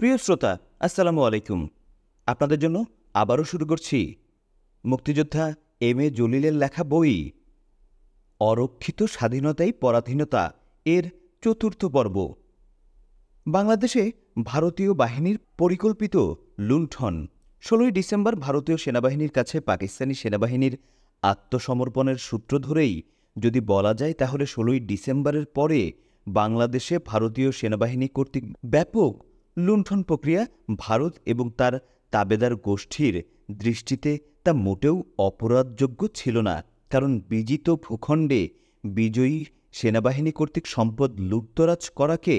প্রিয় শ্রোতা, আসসালামু আলাইকুম। আপনাদের জন্য আবারও শুরু করছি মুক্তিযোদ্ধা এম এ জলিলের লেখা বই অরক্ষিত স্বাধীনতাই পরাধীনতা এর চতুর্থ পর্ব। বাংলাদেশে ভারতীয় বাহিনীর পরিকল্পিত লুণ্ঠন। ১৬ই ডিসেম্বর ভারতীয় সেনাবাহিনীর কাছে পাকিস্তানি সেনাবাহিনীর আত্মসমর্পণের সূত্র ধরেই যদি বলা যায়, তাহলে ১৬ই ডিসেম্বরের পরে বাংলাদেশে ভারতীয় সেনাবাহিনী কর্তৃক ব্যাপক লুণ্ঠন প্রক্রিয়া ভারত এবং তার তাবেদার গোষ্ঠীর দৃষ্টিতে তা মোটেও অপরাধযোগ্য ছিল না। কারণ বিজিত ভূখণ্ডে বিজয়ী সেনাবাহিনী কর্তৃক সম্পদ লুটতরাজ করাকে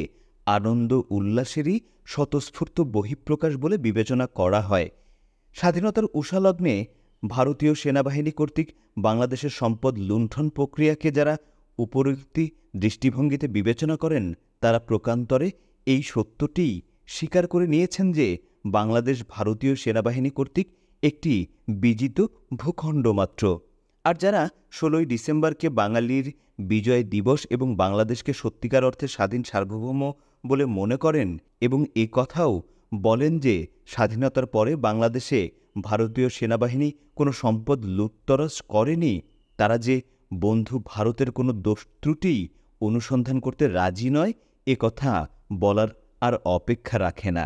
আনন্দ উল্লাসেরই স্বতঃস্ফূর্ত বহিঃপ্রকাশ বলে বিবেচনা করা হয়। স্বাধীনতার উষালগ্নে ভারতীয় সেনাবাহিনী কর্তৃক বাংলাদেশের সম্পদ লুণ্ঠন প্রক্রিয়াকে যারা উপরোক্তি দৃষ্টিভঙ্গিতে বিবেচনা করেন, তারা প্রকান্তরে এই সত্যটিই স্বীকার করে নিয়েছেন যে বাংলাদেশ ভারতীয় সেনাবাহিনী কর্তৃক একটি বিজিত ভূখণ্ড মাত্র। আর যারা ১৬ই ডিসেম্বরকে বাঙালির বিজয় দিবস এবং বাংলাদেশকে সত্যিকার অর্থে স্বাধীন সার্বভৌম বলে মনে করেন এবং এ কথাও বলেন যে স্বাধীনতার পরে বাংলাদেশে ভারতীয় সেনাবাহিনী কোনো সম্পদ লুটতরাজ করেনি, তারা যে বন্ধু ভারতের কোনো দোষ ত্রুটি অনুসন্ধান করতে রাজি নয়, এ কথা বলার আর অপেক্ষা রাখে না।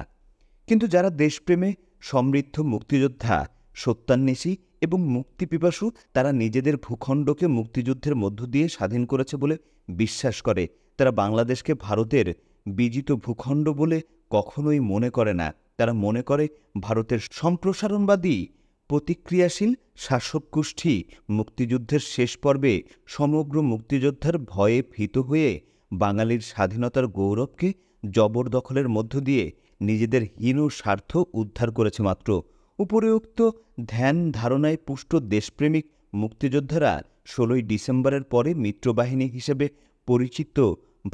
কিন্তু যারা দেশপ্রেমে সমৃদ্ধ মুক্তিযোদ্ধা, সত্যান্বেষী এবং মুক্তিপিপাসু, তারা নিজেদের ভূখণ্ডকে মুক্তিযুদ্ধের মধ্য দিয়ে স্বাধীন করেছে বলে বিশ্বাস করে। তারা বাংলাদেশকে ভারতের বিজিত ভূখণ্ড বলে কখনোই মনে করে না। তারা মনে করে ভারতের সম্প্রসারণবাদী প্রতিক্রিয়াশীল শাসক গোষ্ঠী মুক্তিযুদ্ধের শেষ পর্বে সমগ্র মুক্তিযোদ্ধার ভয়ে ভীত হয়ে বাঙালির স্বাধীনতার গৌরবকে জবরদখলের মধ্য দিয়ে নিজেদের হীন স্বার্থ উদ্ধার করেছে মাত্র। উপরিউক্ত ধ্যান ধারণায় পুষ্ট দেশপ্রেমিক মুক্তিযোদ্ধারা ১৬ই ডিসেম্বরের পরে মিত্রবাহিনী হিসেবে পরিচিত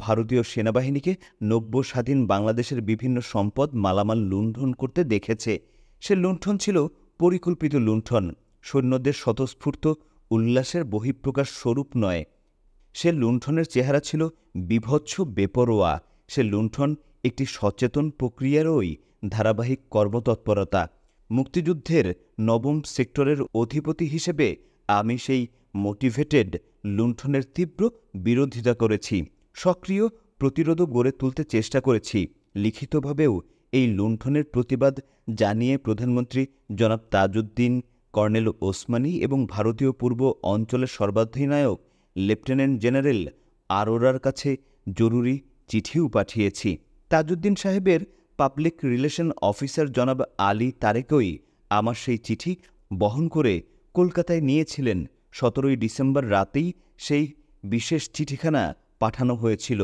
ভারতীয় সেনাবাহিনীকে নব্য স্বাধীন বাংলাদেশের বিভিন্ন সম্পদ মালামাল লুণ্ঠন করতে দেখেছে। সে লুণ্ঠন ছিল পরিকল্পিত লুণ্ঠন, সৈন্যদের স্বতঃস্ফূর্ত উল্লাসের বহিঃপ্রকাশ স্বরূপ নয়। সে লুণ্ঠনের চেহারা ছিল বীভৎস বেপরোয়া। সে লুণ্ঠন একটি সচেতন প্রক্রিয়ারই ধারাবাহিক কর্মতৎপরতা। মুক্তিযুদ্ধের নবম সেক্টরের অধিপতি হিসেবে আমি সেই মোটিভেটেড লুণ্ঠনের তীব্র বিরোধিতা করেছি। সক্রিয় প্রতিরোধও গড়ে তুলতে চেষ্টা করেছি। লিখিতভাবেও এই লুণ্ঠনের প্রতিবাদ জানিয়ে প্রধানমন্ত্রী জনাব তাজউদ্দিন, কর্নেল ওসমানী এবং ভারতীয় পূর্ব অঞ্চলের সর্বাধিনায়ক লেফটেন্যান্ট জেনারেল আরোরার কাছে জরুরি চিঠিও পাঠিয়েছি। তাজউদ্দিন সাহেবের পাবলিক রিলেশন অফিসার জনাব আলী তারেকই আমার সেই চিঠি বহন করে কলকাতায় নিয়েছিলেন। ১৭ই ডিসেম্বর রাতেই সেই বিশেষ চিঠিখানা পাঠানো হয়েছিল।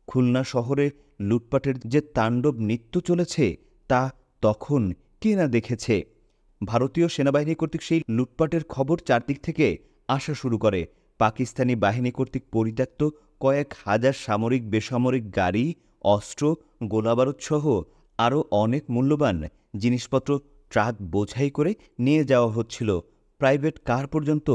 খুলনা শহরে লুটপাটের যে তাণ্ডব নৃত্য চলেছে, তা তখন কে না দেখেছে। ভারতীয় সেনাবাহিনী কর্তৃক সেই লুটপাটের খবর চারদিক থেকে আসা শুরু করে। পাকিস্তানি বাহিনী কর্তৃক পরিত্যক্ত কয়েক হাজার সামরিক বেসামরিক গাড়ি, অস্ত্র, গোলাবারুদসহ আরও অনেক মূল্যবান জিনিসপত্র ট্রাক বোঝাই করে নিয়ে যাওয়া হচ্ছিল। প্রাইভেট কার পর্যন্ত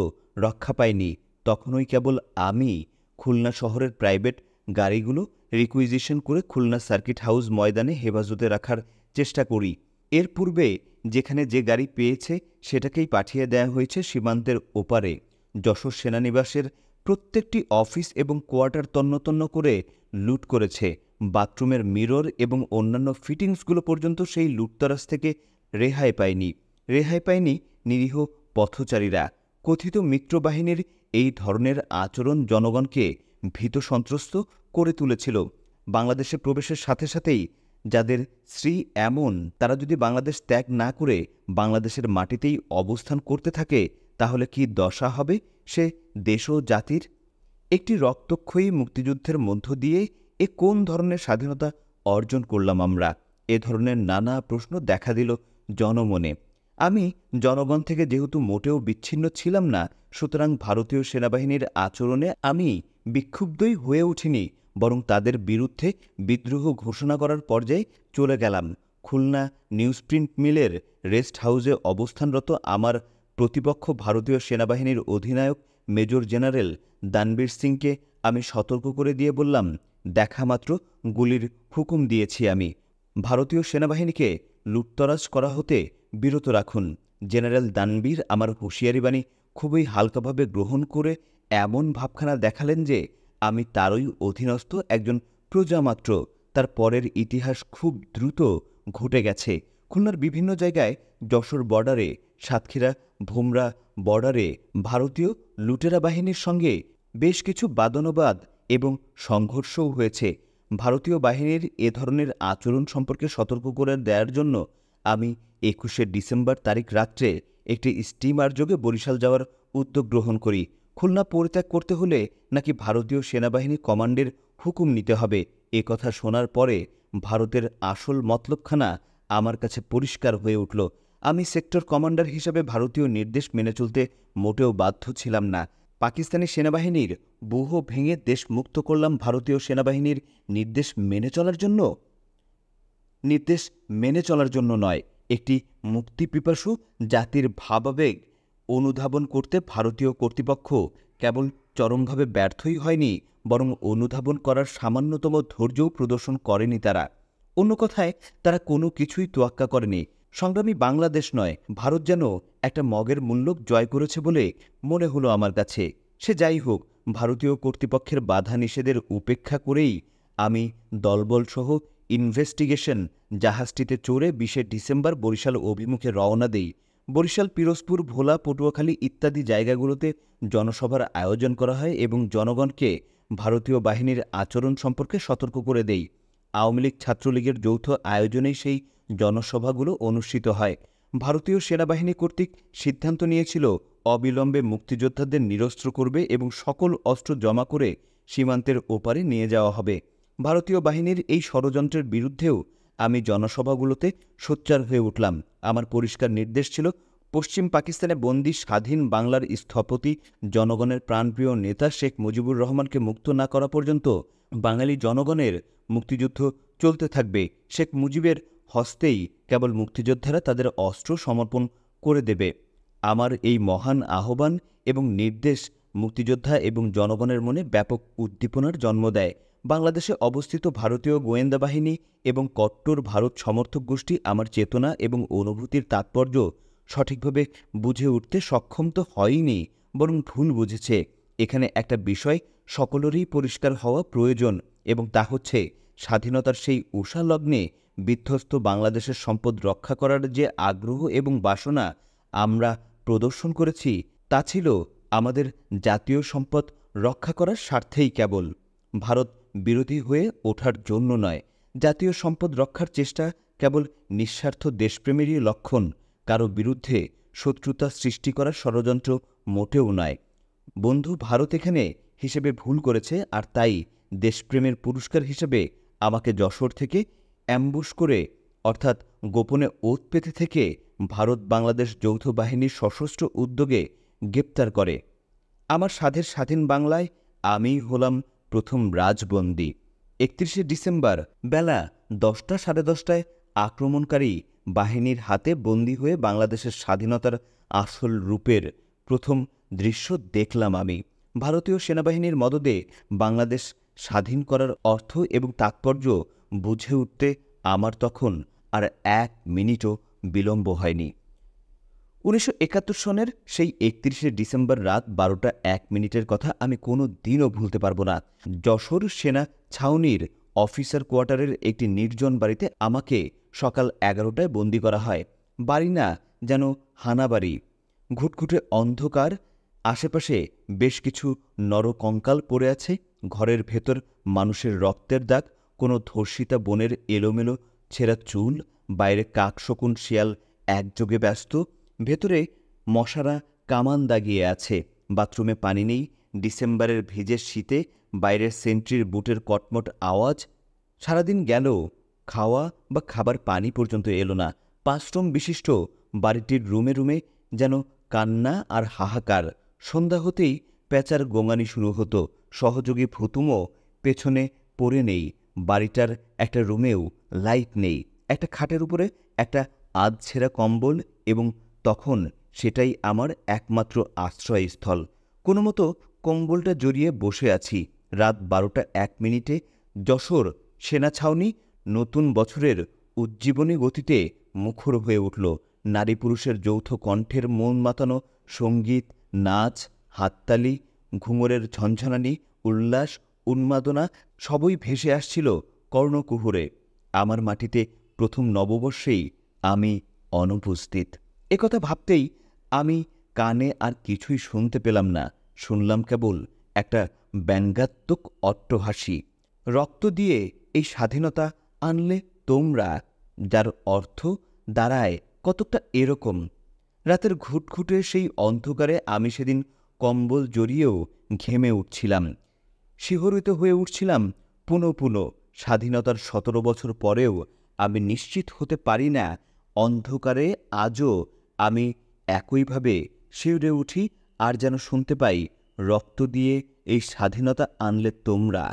রক্ষা পায়নি। তখনই কেবল আমি খুলনা শহরের প্রাইভেট গাড়িগুলো রিকুইজিশন করে খুলনা সার্কিট হাউস ময়দানে হেফাজতে রাখার চেষ্টা করি। এর পূর্বে যেখানে যে গাড়ি পেয়েছে সেটাকেই পাঠিয়ে দেওয়া হয়েছে সীমান্তের ওপারে। যশোর সেনানিবাসের প্রত্যেকটি অফিস এবং কোয়ার্টার তন্ন করে লুট করেছে। বাথরুমের মিরর এবং অন্যান্য ফিটিংসগুলো পর্যন্ত সেই লুটতরাজ থেকে রেহাই পায়নি নিরীহ পথচারীরা। কথিত মিত্রবাহিনীর এই ধরনের আচরণ জনগণকে ভীত সন্ত্রস্ত করে তুলেছিল। বাংলাদেশে প্রবেশের সাথে সাথেই যাদের শ্রী এমন, তারা যদি বাংলাদেশ ত্যাগ না করে বাংলাদেশের মাটিতেই অবস্থান করতে থাকে, তাহলে কি দশা হবে সে দেশ ও জাতির? একটি রক্তক্ষয়ী মুক্তিযুদ্ধের মধ্য দিয়ে এ কোন ধরনের স্বাধীনতা অর্জন করলাম আমরা? এ ধরনের নানা প্রশ্ন দেখা দিল জনমনে। আমি জনগণ থেকে যেহেতু মোটেও বিচ্ছিন্ন ছিলাম না, সুতরাং ভারতীয় সেনাবাহিনীর আচরণে আমি বিক্ষুব্ধই হয়ে উঠিনি, বরং তাদের বিরুদ্ধে বিদ্রোহ ঘোষণা করার পর্যায়ে চলে গেলাম। খুলনা নিউজপ্রিন্ট মিলের রেস্ট হাউসে অবস্থানরত আমার প্রতিপক্ষ ভারতীয় সেনাবাহিনীর অধিনায়ক মেজর জেনারেল দানবীর সিংকে আমি সতর্ক করে দিয়ে বললাম, দেখামাত্র গুলির হুকুম দিয়েছি আমি। ভারতীয় সেনাবাহিনীকে লুটতরাজ করা হতে বিরত রাখুন। জেনারেল দানবীর আমার হুঁশিয়ারি বাণী খুবই হালকাভাবে গ্রহণ করে এমন ভাবখানা দেখালেন যে আমি তারই অধীনস্থ একজন প্রজামাত্র। তার পরের ইতিহাস খুব দ্রুত ঘটে গেছে। খুলনার বিভিন্ন জায়গায়, যশোর বর্ডারে, সাতক্ষীরা ভোমরা বর্ডারে ভারতীয় লুটেরা বাহিনীর সঙ্গে বেশ কিছু বাদানুবাদ এবং সংঘর্ষও হয়েছে। ভারতীয় বাহিনীর এ ধরনের আচরণ সম্পর্কে সতর্ক করে দেওয়ার জন্য আমি ২১শে ডিসেম্বর তারিখ রাত্রে একটি স্টিমার যোগে বরিশাল যাওয়ার উদ্যোগ গ্রহণ করি। খুলনা পরিত্যাগ করতে হলে নাকি ভারতীয় সেনাবাহিনী কমান্ডের হুকুম নিতে হবে, এ কথা শোনার পরে ভারতের আসল মতলবখানা আমার কাছে পরিষ্কার হয়ে উঠল। আমি সেক্টর কমান্ডার হিসাবে ভারতীয় নির্দেশ মেনে চলতে মোটেও বাধ্য ছিলাম না। পাকিস্তানি সেনাবাহিনীর ব্যূহ ভেঙে দেশ মুক্ত করলাম ভারতীয় সেনাবাহিনীর নির্দেশ মেনে চলার জন্য নয়। একটি মুক্তিপিপাসু জাতির ভাবাবেগ অনুধাবন করতে ভারতীয় কর্তৃপক্ষ কেবল চরমভাবে ব্যর্থই হয়নি, বরং অনুধাবন করার সামান্যতম ধৈর্যও প্রদর্শন করেনি তারা। অন্য কথায়, তারা কোনো কিছুই তোয়াক্কা করেনি। সংগ্রামী বাংলাদেশ নয়, ভারত যেন একটা মগের মূল্য জয় করেছে বলে মনে হলো আমার কাছে। সে যাই হোক, ভারতীয় কর্তৃপক্ষের বাধা নিষেধের উপেক্ষা করেই আমি দলবলসহ ইনভেস্টিগেশন জাহাজটিতে চড়ে ২০শে ডিসেম্বর বরিশাল অভিমুখে রওনা দেই। বরিশাল, পিরোজপুর, ভোলা, পটুয়াখালী ইত্যাদি জায়গাগুলোতে জনসভার আয়োজন করা হয় এবং জনগণকে ভারতীয় বাহিনীর আচরণ সম্পর্কে সতর্ক করে দেই। আওয়ামী লীগ, ছাত্রলীগের যৌথ আয়োজনেই সেই জনসভাগুলো অনুষ্ঠিত হয়। ভারতীয় সেনাবাহিনী কর্তৃক সিদ্ধান্ত নিয়েছিল অবিলম্বে মুক্তিযোদ্ধাদের নিরস্ত্র করবে এবং সকল অস্ত্র জমা করে সীমান্তের ওপারে নিয়ে যাওয়া হবে। ভারতীয় বাহিনীর এই ষড়যন্ত্রের বিরুদ্ধেও আমি জনসভাগুলোতে সোচ্চার হয়ে উঠলাম। আমার পরিষ্কার নির্দেশ ছিল, পশ্চিম পাকিস্তানে বন্দী স্বাধীন বাংলার স্থপতি, জনগণের প্রাণপ্রিয় নেতা শেখ মুজিবুর রহমানকে মুক্ত না করা পর্যন্ত বাঙালি জনগণের মুক্তিযুদ্ধ চলতে থাকবে। শেখ মুজিবের হস্তেই কেবল মুক্তিযোদ্ধারা তাদের অস্ত্র সমর্পণ করে দেবে। আমার এই মহান আহ্বান এবং নির্দেশ মুক্তিযোদ্ধা এবং জনগণের মনে ব্যাপক উদ্দীপনার জন্ম দেয়। বাংলাদেশে অবস্থিত ভারতীয় গোয়েন্দা বাহিনী এবং কট্টর ভারত সমর্থক গোষ্ঠী আমার চেতনা এবং অনুভূতির তাৎপর্য সঠিকভাবে বুঝে উঠতে সক্ষম তো হয়নি, বরং ভুল বুঝেছে। এখানে একটা বিষয় সকলেরই পরিষ্কার হওয়া প্রয়োজন, এবং তা হচ্ছে স্বাধীনতার সেই উষা লগ্নে বিধ্বস্ত বাংলাদেশের সম্পদ রক্ষা করার যে আগ্রহ এবং বাসনা আমরা প্রদর্শন করেছি, তা ছিল আমাদের জাতীয় সম্পদ রক্ষা করার স্বার্থেই কেবল, ভারত বিরোধী হয়ে ওঠার জন্য নয়। জাতীয় সম্পদ রক্ষার চেষ্টা কেবল নিঃস্বার্থ দেশপ্রেমেরই লক্ষণ, কারো বিরুদ্ধে শত্রুতা সৃষ্টি করার ষড়যন্ত্র মোটেও নয়। বন্ধু ভারত এখানে হিসেবে ভুল করেছে, আর তাই দেশপ্রেমের পুরস্কার হিসেবে আমাকে যশোর থেকে অ্যাম্বুশ করে, অর্থাৎ গোপনে ওত পেতে থেকে ভারত বাংলাদেশ যৌথ বাহিনীর সশস্ত্র উদ্যোগে গ্রেপ্তার করে। আমার সাধের স্বাধীন বাংলায় আমিই হলাম প্রথম রাজবন্দী। ৩১শে ডিসেম্বর বেলা ১০টা সাড়ে ১০টায় আক্রমণকারী বাহিনীর হাতে বন্দী হয়ে বাংলাদেশের স্বাধীনতার আসল রূপের প্রথম দৃশ্য দেখলাম আমি। ভারতীয় সেনাবাহিনীর মদদে বাংলাদেশ স্বাধীন করার অর্থ এবং তাৎপর্য বুঝে উঠতে আমার তখন আর ১ মিনিটও বিলম্ব হয়নি। ১৯৭১ সনের সেই ৩১শে ডিসেম্বর রাত ১২টা ১ মিনিটের কথা আমি কোনো দিনও ভুলতে পারবো না। যশোর সেনা ছাউনির অফিসার কোয়ার্টারের একটি নির্জন বাড়িতে আমাকে সকাল ১১টায় বন্দি করা হয়। বাড়ি না, যেন হানাবাড়ি। ঘুটঘুটে অন্ধকার, আশেপাশে বেশ কিছু নরকঙ্কাল পড়ে আছে। ঘরের ভেতর মানুষের রক্তের দাগ, কোনো ধর্ষিতা বোনের এলোমেলো ছেঁড়া চুল, বাইরে কাকশকুন শিয়াল একযোগে ব্যস্ত। ভেতরে মশারা কামান দাগিয়ে আছে। বাথরুমে পানি নেই। ডিসেম্বরের ভিজে শীতে বাইরের সেন্ট্রির বুটের কটমট আওয়াজ। সারাদিন গেল, খাওয়া বা খাবার পানি পর্যন্ত এলো না। ৫ রুম বিশিষ্ট বাড়িটির রুমে রুমে যেন কান্না আর হাহাকার। সন্ধ্যা হতেই প্যাঁচার গোঙানি শুরু হতো। সহযোগী ভুতুমও পেছনে পড়ে নেই। বাড়িটার একটা রুমেও লাইট নেই। একটা খাটের উপরে একটা আধছেঁড়া কম্বল, এবং তখন সেটাই আমার একমাত্র আশ্রয়স্থল। কোনো মতো কম্বলটা জড়িয়ে বসে আছি। রাত ১২টা ১ মিনিটে যশোর সেনা ছাউনি নতুন বছরের উজ্জীবনী গতিতে মুখর হয়ে উঠল। নারী পুরুষের যৌথ কণ্ঠের মন মাতানো সঙ্গীত, নাচ, হাততালি, ঘুঙুরের ঝনঝনানি, উল্লাস, উন্মাদনা সবই ভেসে আসছিল কর্ণকুহরে। আমার মাটিতে প্রথম নববর্ষেই আমি অনুপস্থিত। একথা ভাবতেই আমি কানে আর কিছুই শুনতে পেলাম না। শুনলাম কেবল একটা ব্যঙ্গাত্মক অট্টহাসি। রক্ত দিয়ে এই স্বাধীনতা আনলে তোমরা, যার অর্থ দাঁড়ায় কতকটা এরকম: রাতের ঘুটঘুটে সেই অন্ধকারে আমি সেদিন কম্বল জড়িয়েও ঘেমে উঠছিলাম, শিহরিত হয়ে উঠছিলাম পুনঃ পুনঃ। স্বাধীনতার ১৭ বছর পরেও আমি নিশ্চিত হতে পারি না অন্ধকারে আজও আমি একইভাবে শিউরে উঠি আর যেন শুনতে পাই, রক্ত দিয়ে এই স্বাধীনতা আনলে তোমরা।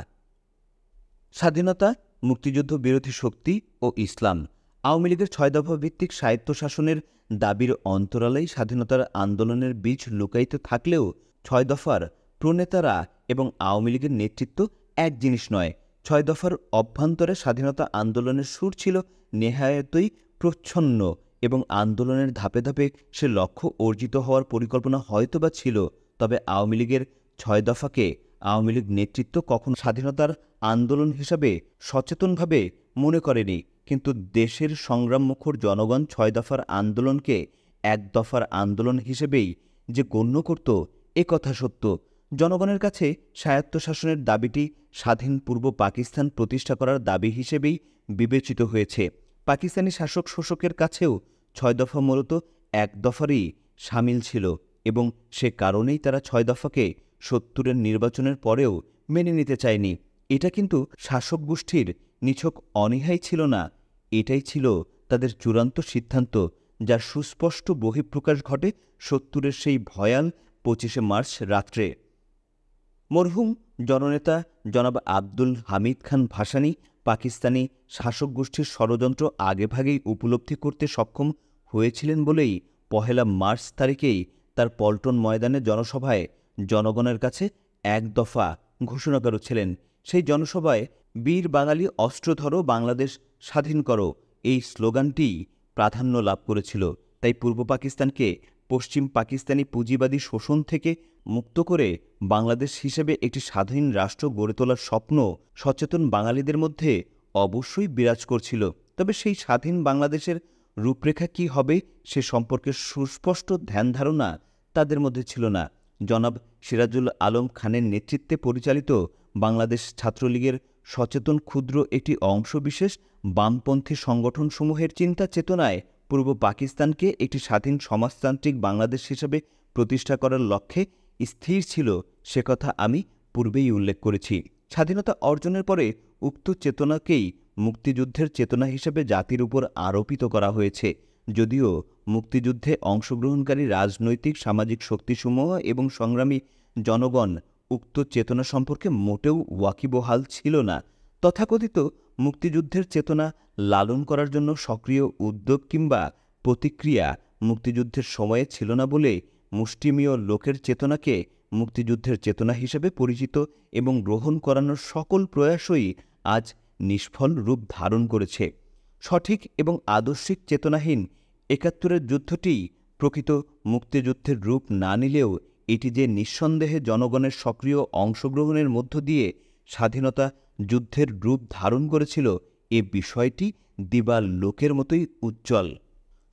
স্বাধীনতা, মুক্তিযুদ্ধ বিরোধী শক্তি ও ইসলাম। আওয়ামী লীগের ৬ দফা ভিত্তিক স্বায়ত্তশাসনের দাবির অন্তরালেই স্বাধীনতার আন্দোলনের বীজ লুকায়িত থাকলেও ৬ দফার প্রণেতারা এবং আওয়ামী লীগের নেতৃত্ব এক জিনিস নয়। ৬ দফার অভ্যন্তরে স্বাধীনতা আন্দোলনের সুর ছিল নেহায়েতই প্রচ্ছন্ন এবং আন্দোলনের ধাপে ধাপে সে লক্ষ্য অর্জিত হওয়ার পরিকল্পনা হয়তোবা ছিল। তবে আওয়ামী লীগের ৬ দফাকে আওয়ামী লীগ নেতৃত্ব কখনো স্বাধীনতার আন্দোলন হিসাবে সচেতনভাবে মনে করেনি। কিন্তু দেশের সংগ্রামমুখর জনগণ ৬ দফার আন্দোলনকে এক দফার আন্দোলন হিসেবেই যে গণ্য করত, এ কথা সত্য। জনগণের কাছে স্বায়ত্তশাসনের দাবিটি স্বাধীন পূর্ব পাকিস্তান প্রতিষ্ঠা করার দাবি হিসেবেই বিবেচিত হয়েছে। পাকিস্তানি শাসক শোষকের কাছেও ৬ দফা মূলত এক দফারই সামিল ছিল এবং সে কারণেই তারা ৬ দফাকে ৭০-এর নির্বাচনের পরেও মেনে নিতে চায়নি। এটা কিন্তু শাসক গোষ্ঠীর নিছক অনীহাই ছিল না, এটাই ছিল তাদের চূড়ান্ত সিদ্ধান্ত, যার সুস্পষ্ট বহিঃপ্রকাশ ঘটে ৭০-এর সেই ভয়াল ২৫শে মার্চ রাত্রে। মরহুম জননেতা জনাব আব্দুল হামিদ খান ভাসানী পাকিস্তানি শাসক গোষ্ঠীর ষড়যন্ত্র আগেভাগেই উপলব্ধি করতে সক্ষম হয়েছিলেন বলেই ১লা মার্চ তারিখেই তার পল্টন ময়দানে জনসভায় জনগণের কাছে এক দফা ঘোষণা করেছিলেন। সেই জনসভায় বীর বাঙালি অস্ত্র ধরো, বাংলাদেশ স্বাধীন করো, এই স্লোগানটি প্রাধান্য লাভ করেছিল। তাই পূর্ব পাকিস্তানকে পশ্চিম পাকিস্তানি পুঁজিবাদী শোষণ থেকে মুক্ত করে বাংলাদেশ হিসেবে একটি স্বাধীন রাষ্ট্র গড়ে তোলার স্বপ্ন সচেতন বাঙালিদের মধ্যে অবশ্যই বিরাজ করছিল। তবে সেই স্বাধীন বাংলাদেশের রূপরেখা কী হবে সে সম্পর্কে সুস্পষ্ট ধ্যান ধারণা তাদের মধ্যে ছিল না। জনাব সিরাজুল আলম খানের নেতৃত্বে পরিচালিত বাংলাদেশ ছাত্রলীগের সচেতন ক্ষুদ্র একটি অংশবিশেষ বামপন্থী সংগঠনসমূহের চিন্তা চেতনায় পূর্ব পাকিস্তানকে একটি স্বাধীন সমাজতান্ত্রিক বাংলাদেশ হিসেবে প্রতিষ্ঠা করার লক্ষ্যে স্থির ছিল, সে কথা আমি পূর্বেই উল্লেখ করেছি। স্বাধীনতা অর্জনের পরে উক্ত চেতনাকেই মুক্তিযুদ্ধের চেতনা হিসেবে জাতির উপর আরোপিত করা হয়েছে। যদিও মুক্তিযুদ্ধে অংশগ্রহণকারী রাজনৈতিক সামাজিক শক্তিসমূহ এবং সংগ্রামী জনগণ উক্ত চেতনা সম্পর্কে মোটেও ওয়াকিবহাল ছিল না, তথাকথিত মুক্তিযুদ্ধের চেতনা লালন করার জন্য সক্রিয় উদ্যোগ কিংবা প্রতিক্রিয়া মুক্তিযুদ্ধের সময়ে ছিল না বলে মুষ্টিমেয় লোকের চেতনাকে মুক্তিযুদ্ধের চেতনা হিসেবে পরিচিত এবং গ্রহণ করানোর সকল প্রয়াসই আজ নিষ্ফল রূপ ধারণ করেছে। সঠিক এবং আদর্শিক চেতনাহীন ৭১-এর যুদ্ধটি প্রকৃত মুক্তিযুদ্ধের রূপ না নিলেও এটি যে নিঃসন্দেহে জনগণের সক্রিয় অংশগ্রহণের মধ্য দিয়ে স্বাধীনতা যুদ্ধের রূপ ধারণ করেছিল, এ বিষয়টি দিবার লোকের মতোই উজ্জ্বল।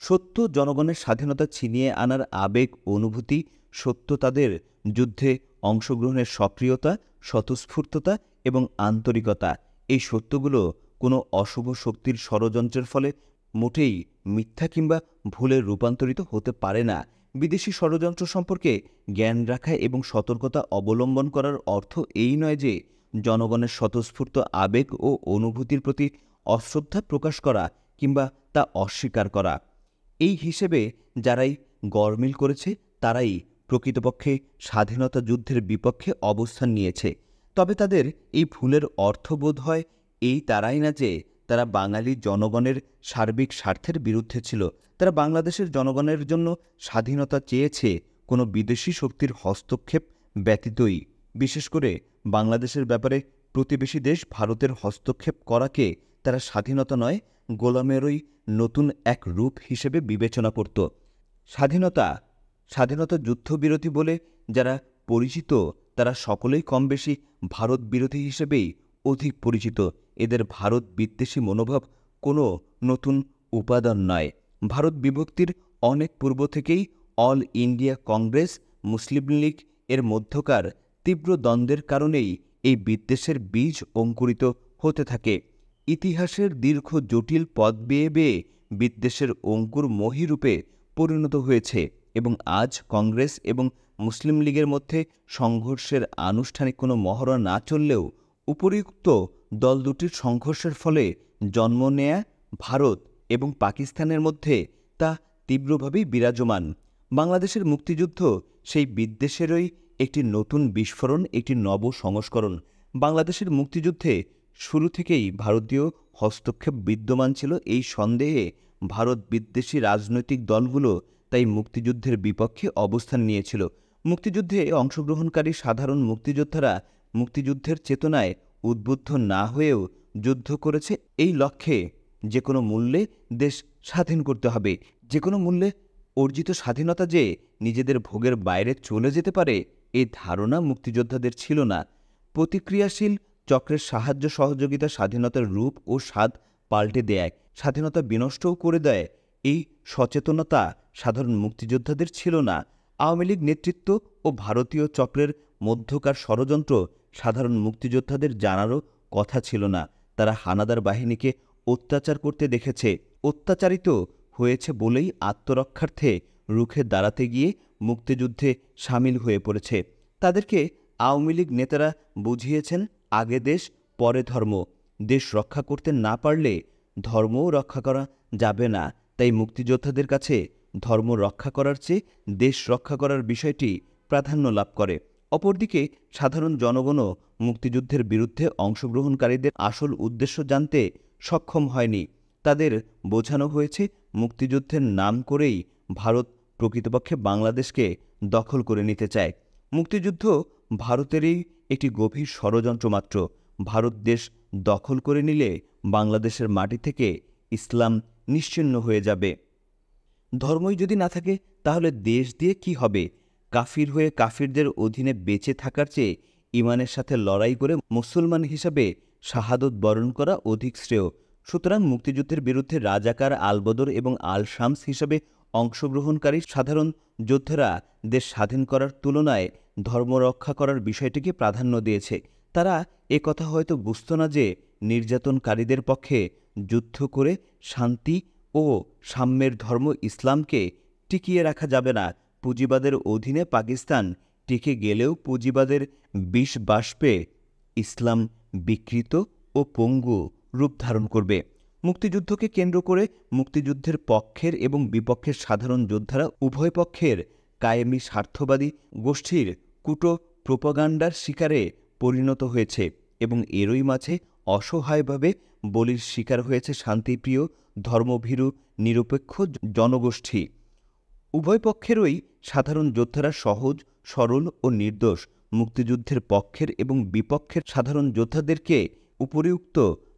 সত্য জনগণের স্বাধীনতা ছিনিয়ে আনার আবেগ অনুভূতি, সত্য তাদের যুদ্ধে অংশগ্রহণের সক্রিয়তা, স্বতঃস্ফূর্ততা এবং আন্তরিকতা, এই সত্যগুলো কোনো অশুভ শক্তির ষড়যন্ত্রের ফলে মোটেই মিথ্যা কিংবা ভুলে রূপান্তরিত হতে পারে না। বিদেশি ষড়যন্ত্র সম্পর্কে জ্ঞান রাখা এবং সতর্কতা অবলম্বন করার অর্থ এই নয় যে জনগণের স্বতঃস্ফূর্ত আবেগ ও অনুভূতির প্রতি অশ্রদ্ধা প্রকাশ করা কিংবা তা অস্বীকার করা। এই হিসেবে যারাই গরমিল করেছে তারাই প্রকৃতপক্ষে স্বাধীনতা যুদ্ধের বিপক্ষে অবস্থান নিয়েছে। তবে তাদের এই ভুলের অর্থ বোধ হয় এই তারাই না যে তারা বাঙালি জনগণের সার্বিক স্বার্থের বিরুদ্ধে ছিল। তারা বাংলাদেশের জনগণের জন্য স্বাধীনতা চেয়েছে কোনো বিদেশি শক্তির হস্তক্ষেপ ব্যতীতই। বিশেষ করে বাংলাদেশের ব্যাপারে প্রতিবেশী দেশ ভারতের হস্তক্ষেপ করাকে তারা স্বাধীনতা নয়, গোলামেরই নতুন এক রূপ হিসেবে বিবেচনা করত। স্বাধীনতা যুদ্ধবিরোধী বলে যারা পরিচিত তারা সকলেই কমবেশি ভারত বিরোধী হিসেবেই অধিক পরিচিত। এদের ভারত বিদ্বেষী মনোভাব কোনো নতুন উপাদান নয়। ভারত বিভক্তির অনেক পূর্ব থেকেই অল ইন্ডিয়া কংগ্রেস, মুসলিম লীগ এর মধ্যকার তীব্র দ্বন্দ্বের কারণেই এই বিদ্বেষের বীজ অঙ্কুরিত হতে থাকে। ইতিহাসের দীর্ঘ জটিল পথ বেয়ে বেয়ে বিদ্বেষের অঙ্কুর মহীরূপে পরিণত হয়েছে এবং আজ কংগ্রেস এবং মুসলিম লীগের মধ্যে সংঘর্ষের আনুষ্ঠানিক কোনো মহড়া না চললেও উপরিউক্ত দল দুটির সংঘর্ষের ফলে জন্ম নেয়া ভারত এবং পাকিস্তানের মধ্যে তা তীব্রভাবেই বিরাজমান। বাংলাদেশের মুক্তিযুদ্ধ সেই বিদ্বেষেরই একটি নতুন বিস্ফোরণ, একটি নব সংস্করণ। বাংলাদেশের মুক্তিযুদ্ধে শুরু থেকেই ভারতীয় হস্তক্ষেপ বিদ্যমান ছিল, এই সন্দেহে ভারত বিদ্বেষী রাজনৈতিক দলগুলো তাই মুক্তিযুদ্ধের বিপক্ষে অবস্থান নিয়েছিল। মুক্তিযুদ্ধে অংশগ্রহণকারী সাধারণ মুক্তিযোদ্ধারা মুক্তিযুদ্ধের চেতনায় উদ্বুদ্ধ না হয়েও যুদ্ধ করেছে এই লক্ষ্যে যে কোনো মূল্যে দেশ স্বাধীন করতে হবে। যে কোনো মূল্যে অর্জিত স্বাধীনতা যে নিজেদের ভোগের বাইরে চলে যেতে পারে এই ধারণা মুক্তিযোদ্ধাদের ছিল না। প্রতিক্রিয়াশীল চক্রের সাহায্য সহযোগিতা স্বাধীনতার রূপ ও স্বাদ পাল্টে দেয়, স্বাধীনতা বিনষ্টও করে দেয়, এই সচেতনতা সাধারণ মুক্তিযোদ্ধাদের ছিল না। আওয়ামী লীগ নেতৃত্ব ও ভারতীয় চক্রের মধ্যকার ষড়যন্ত্র সাধারণ মুক্তিযোদ্ধাদের জানারও কথা ছিল না। তারা হানাদার বাহিনীকে অত্যাচার করতে দেখেছে, অত্যাচারিত হয়েছে বলেই আত্মরক্ষার্থে রুখে দাঁড়াতে গিয়ে মুক্তিযুদ্ধে সামিল হয়ে পড়েছে। তাদেরকে আওয়ামী লীগ নেতারা বুঝিয়েছেন আগে দেশ পরে ধর্ম, দেশ রক্ষা করতে না পারলে ধর্মও রক্ষা করা যাবে না। তাই মুক্তিযোদ্ধাদের কাছে ধর্ম রক্ষা করার চেয়ে দেশ রক্ষা করার বিষয়টি প্রাধান্য লাভ করে। অপরদিকে সাধারণ জনগণও মুক্তিযুদ্ধের বিরুদ্ধে অংশগ্রহণকারীদের আসল উদ্দেশ্য জানতে সক্ষম হয়নি। তাদের বোঝানো হয়েছে মুক্তিযুদ্ধের নাম করেই ভারত প্রকৃতপক্ষে বাংলাদেশকে দখল করে নিতে চায়। মুক্তিযুদ্ধ ভারতেরই একটি গভীর ষড়যন্ত্র মাত্র। ভারত দেশ দখল করে নিলে বাংলাদেশের মাটি থেকে ইসলাম নিশ্চিহ্ন হয়ে যাবে। ধর্মই যদি না থাকে তাহলে দেশ দিয়ে কি হবে? কাফির হয়ে কাফিরদের অধীনে বেঁচে থাকার চেয়ে ইমানের সাথে লড়াই করে মুসলমান হিসাবে শাহাদত বরণ করা অধিক শ্রেয়। সুতরাং মুক্তিযুদ্ধের বিরুদ্ধে রাজাকার, আলবদর এবং আল শামস হিসাবে অংশগ্রহণকারী সাধারণ যোদ্ধারা দেশ স্বাধীন করার তুলনায় ধর্ম রক্ষা করার বিষয়টিকে প্রাধান্য দিয়েছে। তারা এ কথা হয়তো বুঝত না যে নির্যাতনকারীদের পক্ষে যুদ্ধ করে শান্তি ও সাম্যের ধর্ম ইসলামকে টিকিয়ে রাখা যাবে না। পুঁজিবাদের অধীনে পাকিস্তান টিকে গেলেও পুঁজিবাদের বিষ বাষ্পে ইসলাম বিকৃত ও পঙ্গু রূপ ধারণ করবে। মুক্তিযুদ্ধকে কেন্দ্র করে মুক্তিযুদ্ধের পক্ষের এবং বিপক্ষের সাধারণ যোদ্ধারা উভয় পক্ষের কায়েমি স্বার্থবাদী গোষ্ঠীর কুটো প্রোপাগান্ডার শিকারে পরিণত হয়েছে এবং এরই মাঝে অসহায়ভাবে বলির শিকার হয়েছে শান্তিপ্রিয়, ধর্মভীরু, নিরপেক্ষ জনগোষ্ঠী। উভয় পক্ষেরই সাধারণ যোদ্ধারা সহজ, সরল ও নির্দোষ। মুক্তিযুদ্ধের পক্ষের এবং বিপক্ষের সাধারণ যোদ্ধাদেরকে উপরিউক্ত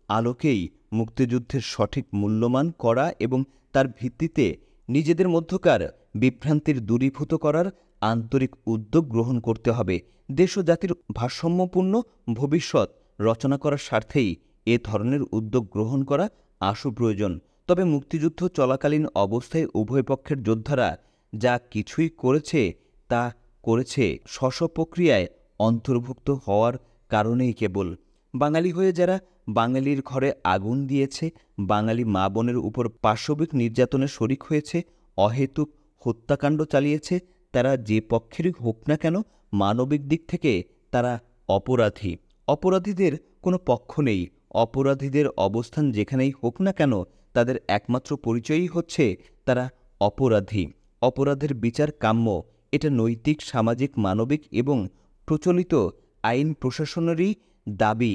আলোকেই মুক্তিযুদ্ধের সঠিক মূল্যমান করা এবং তার ভিত্তিতে নিজেদের মধ্যকার বিভ্রান্তির দূরীভূত করার আন্তরিক উদ্যোগ গ্রহণ করতে হবে। দেশ ও জাতির ভারসাম্যপূর্ণ ভবিষ্যৎ রচনা করার স্বার্থেই এ ধরনের উদ্যোগ গ্রহণ করা আশু প্রয়োজন। তবে মুক্তিযুদ্ধ চলাকালীন অবস্থায় উভয় পক্ষের যোদ্ধারা যা কিছুই করেছে তা করেছে স্ব প্রক্রিয়ায় অন্তর্ভুক্ত হওয়ার কারণেই কেবল। বাঙালি হয়ে যারা বাঙালির ঘরে আগুন দিয়েছে, বাঙালি মা বোনের উপর পাশবিক নির্যাতনে শরিক হয়েছে, অহেতুক হত্যাকাণ্ড চালিয়েছে, তারা যে পক্ষেরই হোক না কেন মানবিক দিক থেকে তারা অপরাধী। অপরাধীদের কোনো পক্ষ নেই। অপরাধীদের অবস্থান যেখানেই হোক না কেন তাদের একমাত্র পরিচয়ই হচ্ছে তারা অপরাধী। অপরাধের বিচার কাম্য, এটা নৈতিক, সামাজিক, মানবিক এবং প্রচলিত আইন প্রশাসনেরই দাবি।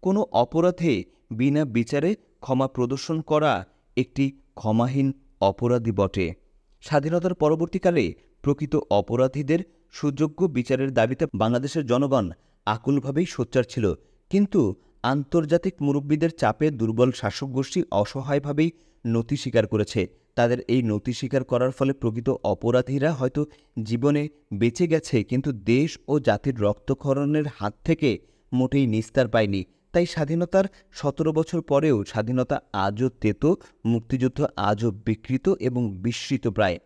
কোনো অপরাধে বিনা বিচারে ক্ষমা প্রদর্শন করা একটি ক্ষমাহীন অপরাধী বটে। স্বাধীনতার পরবর্তীকালে প্রকৃত অপরাধীদের সুযোগ্য বিচারের দাবিতে বাংলাদেশের জনগণ আকুলভাবেই সোচ্চার ছিল, কিন্তু আন্তর্জাতিক মুরব্বীদের চাপে দুর্বল শাসক গোষ্ঠী অসহায়ভাবেই নতি স্বীকার করেছে। তাদের এই নতি স্বীকার করার ফলে প্রকৃত অপরাধীরা হয়তো জীবনে বেঁচে গেছে, কিন্তু দেশ ও জাতির রক্তক্ষরণের হাত থেকে মোটেই নিস্তার পায়নি। তাই স্বাধীনতার ১৭ বছর পরেও স্বাধীনতা আজও তেতো, মুক্তিযুদ্ধ আজও বিকৃত এবং বিস্মৃত প্রায়।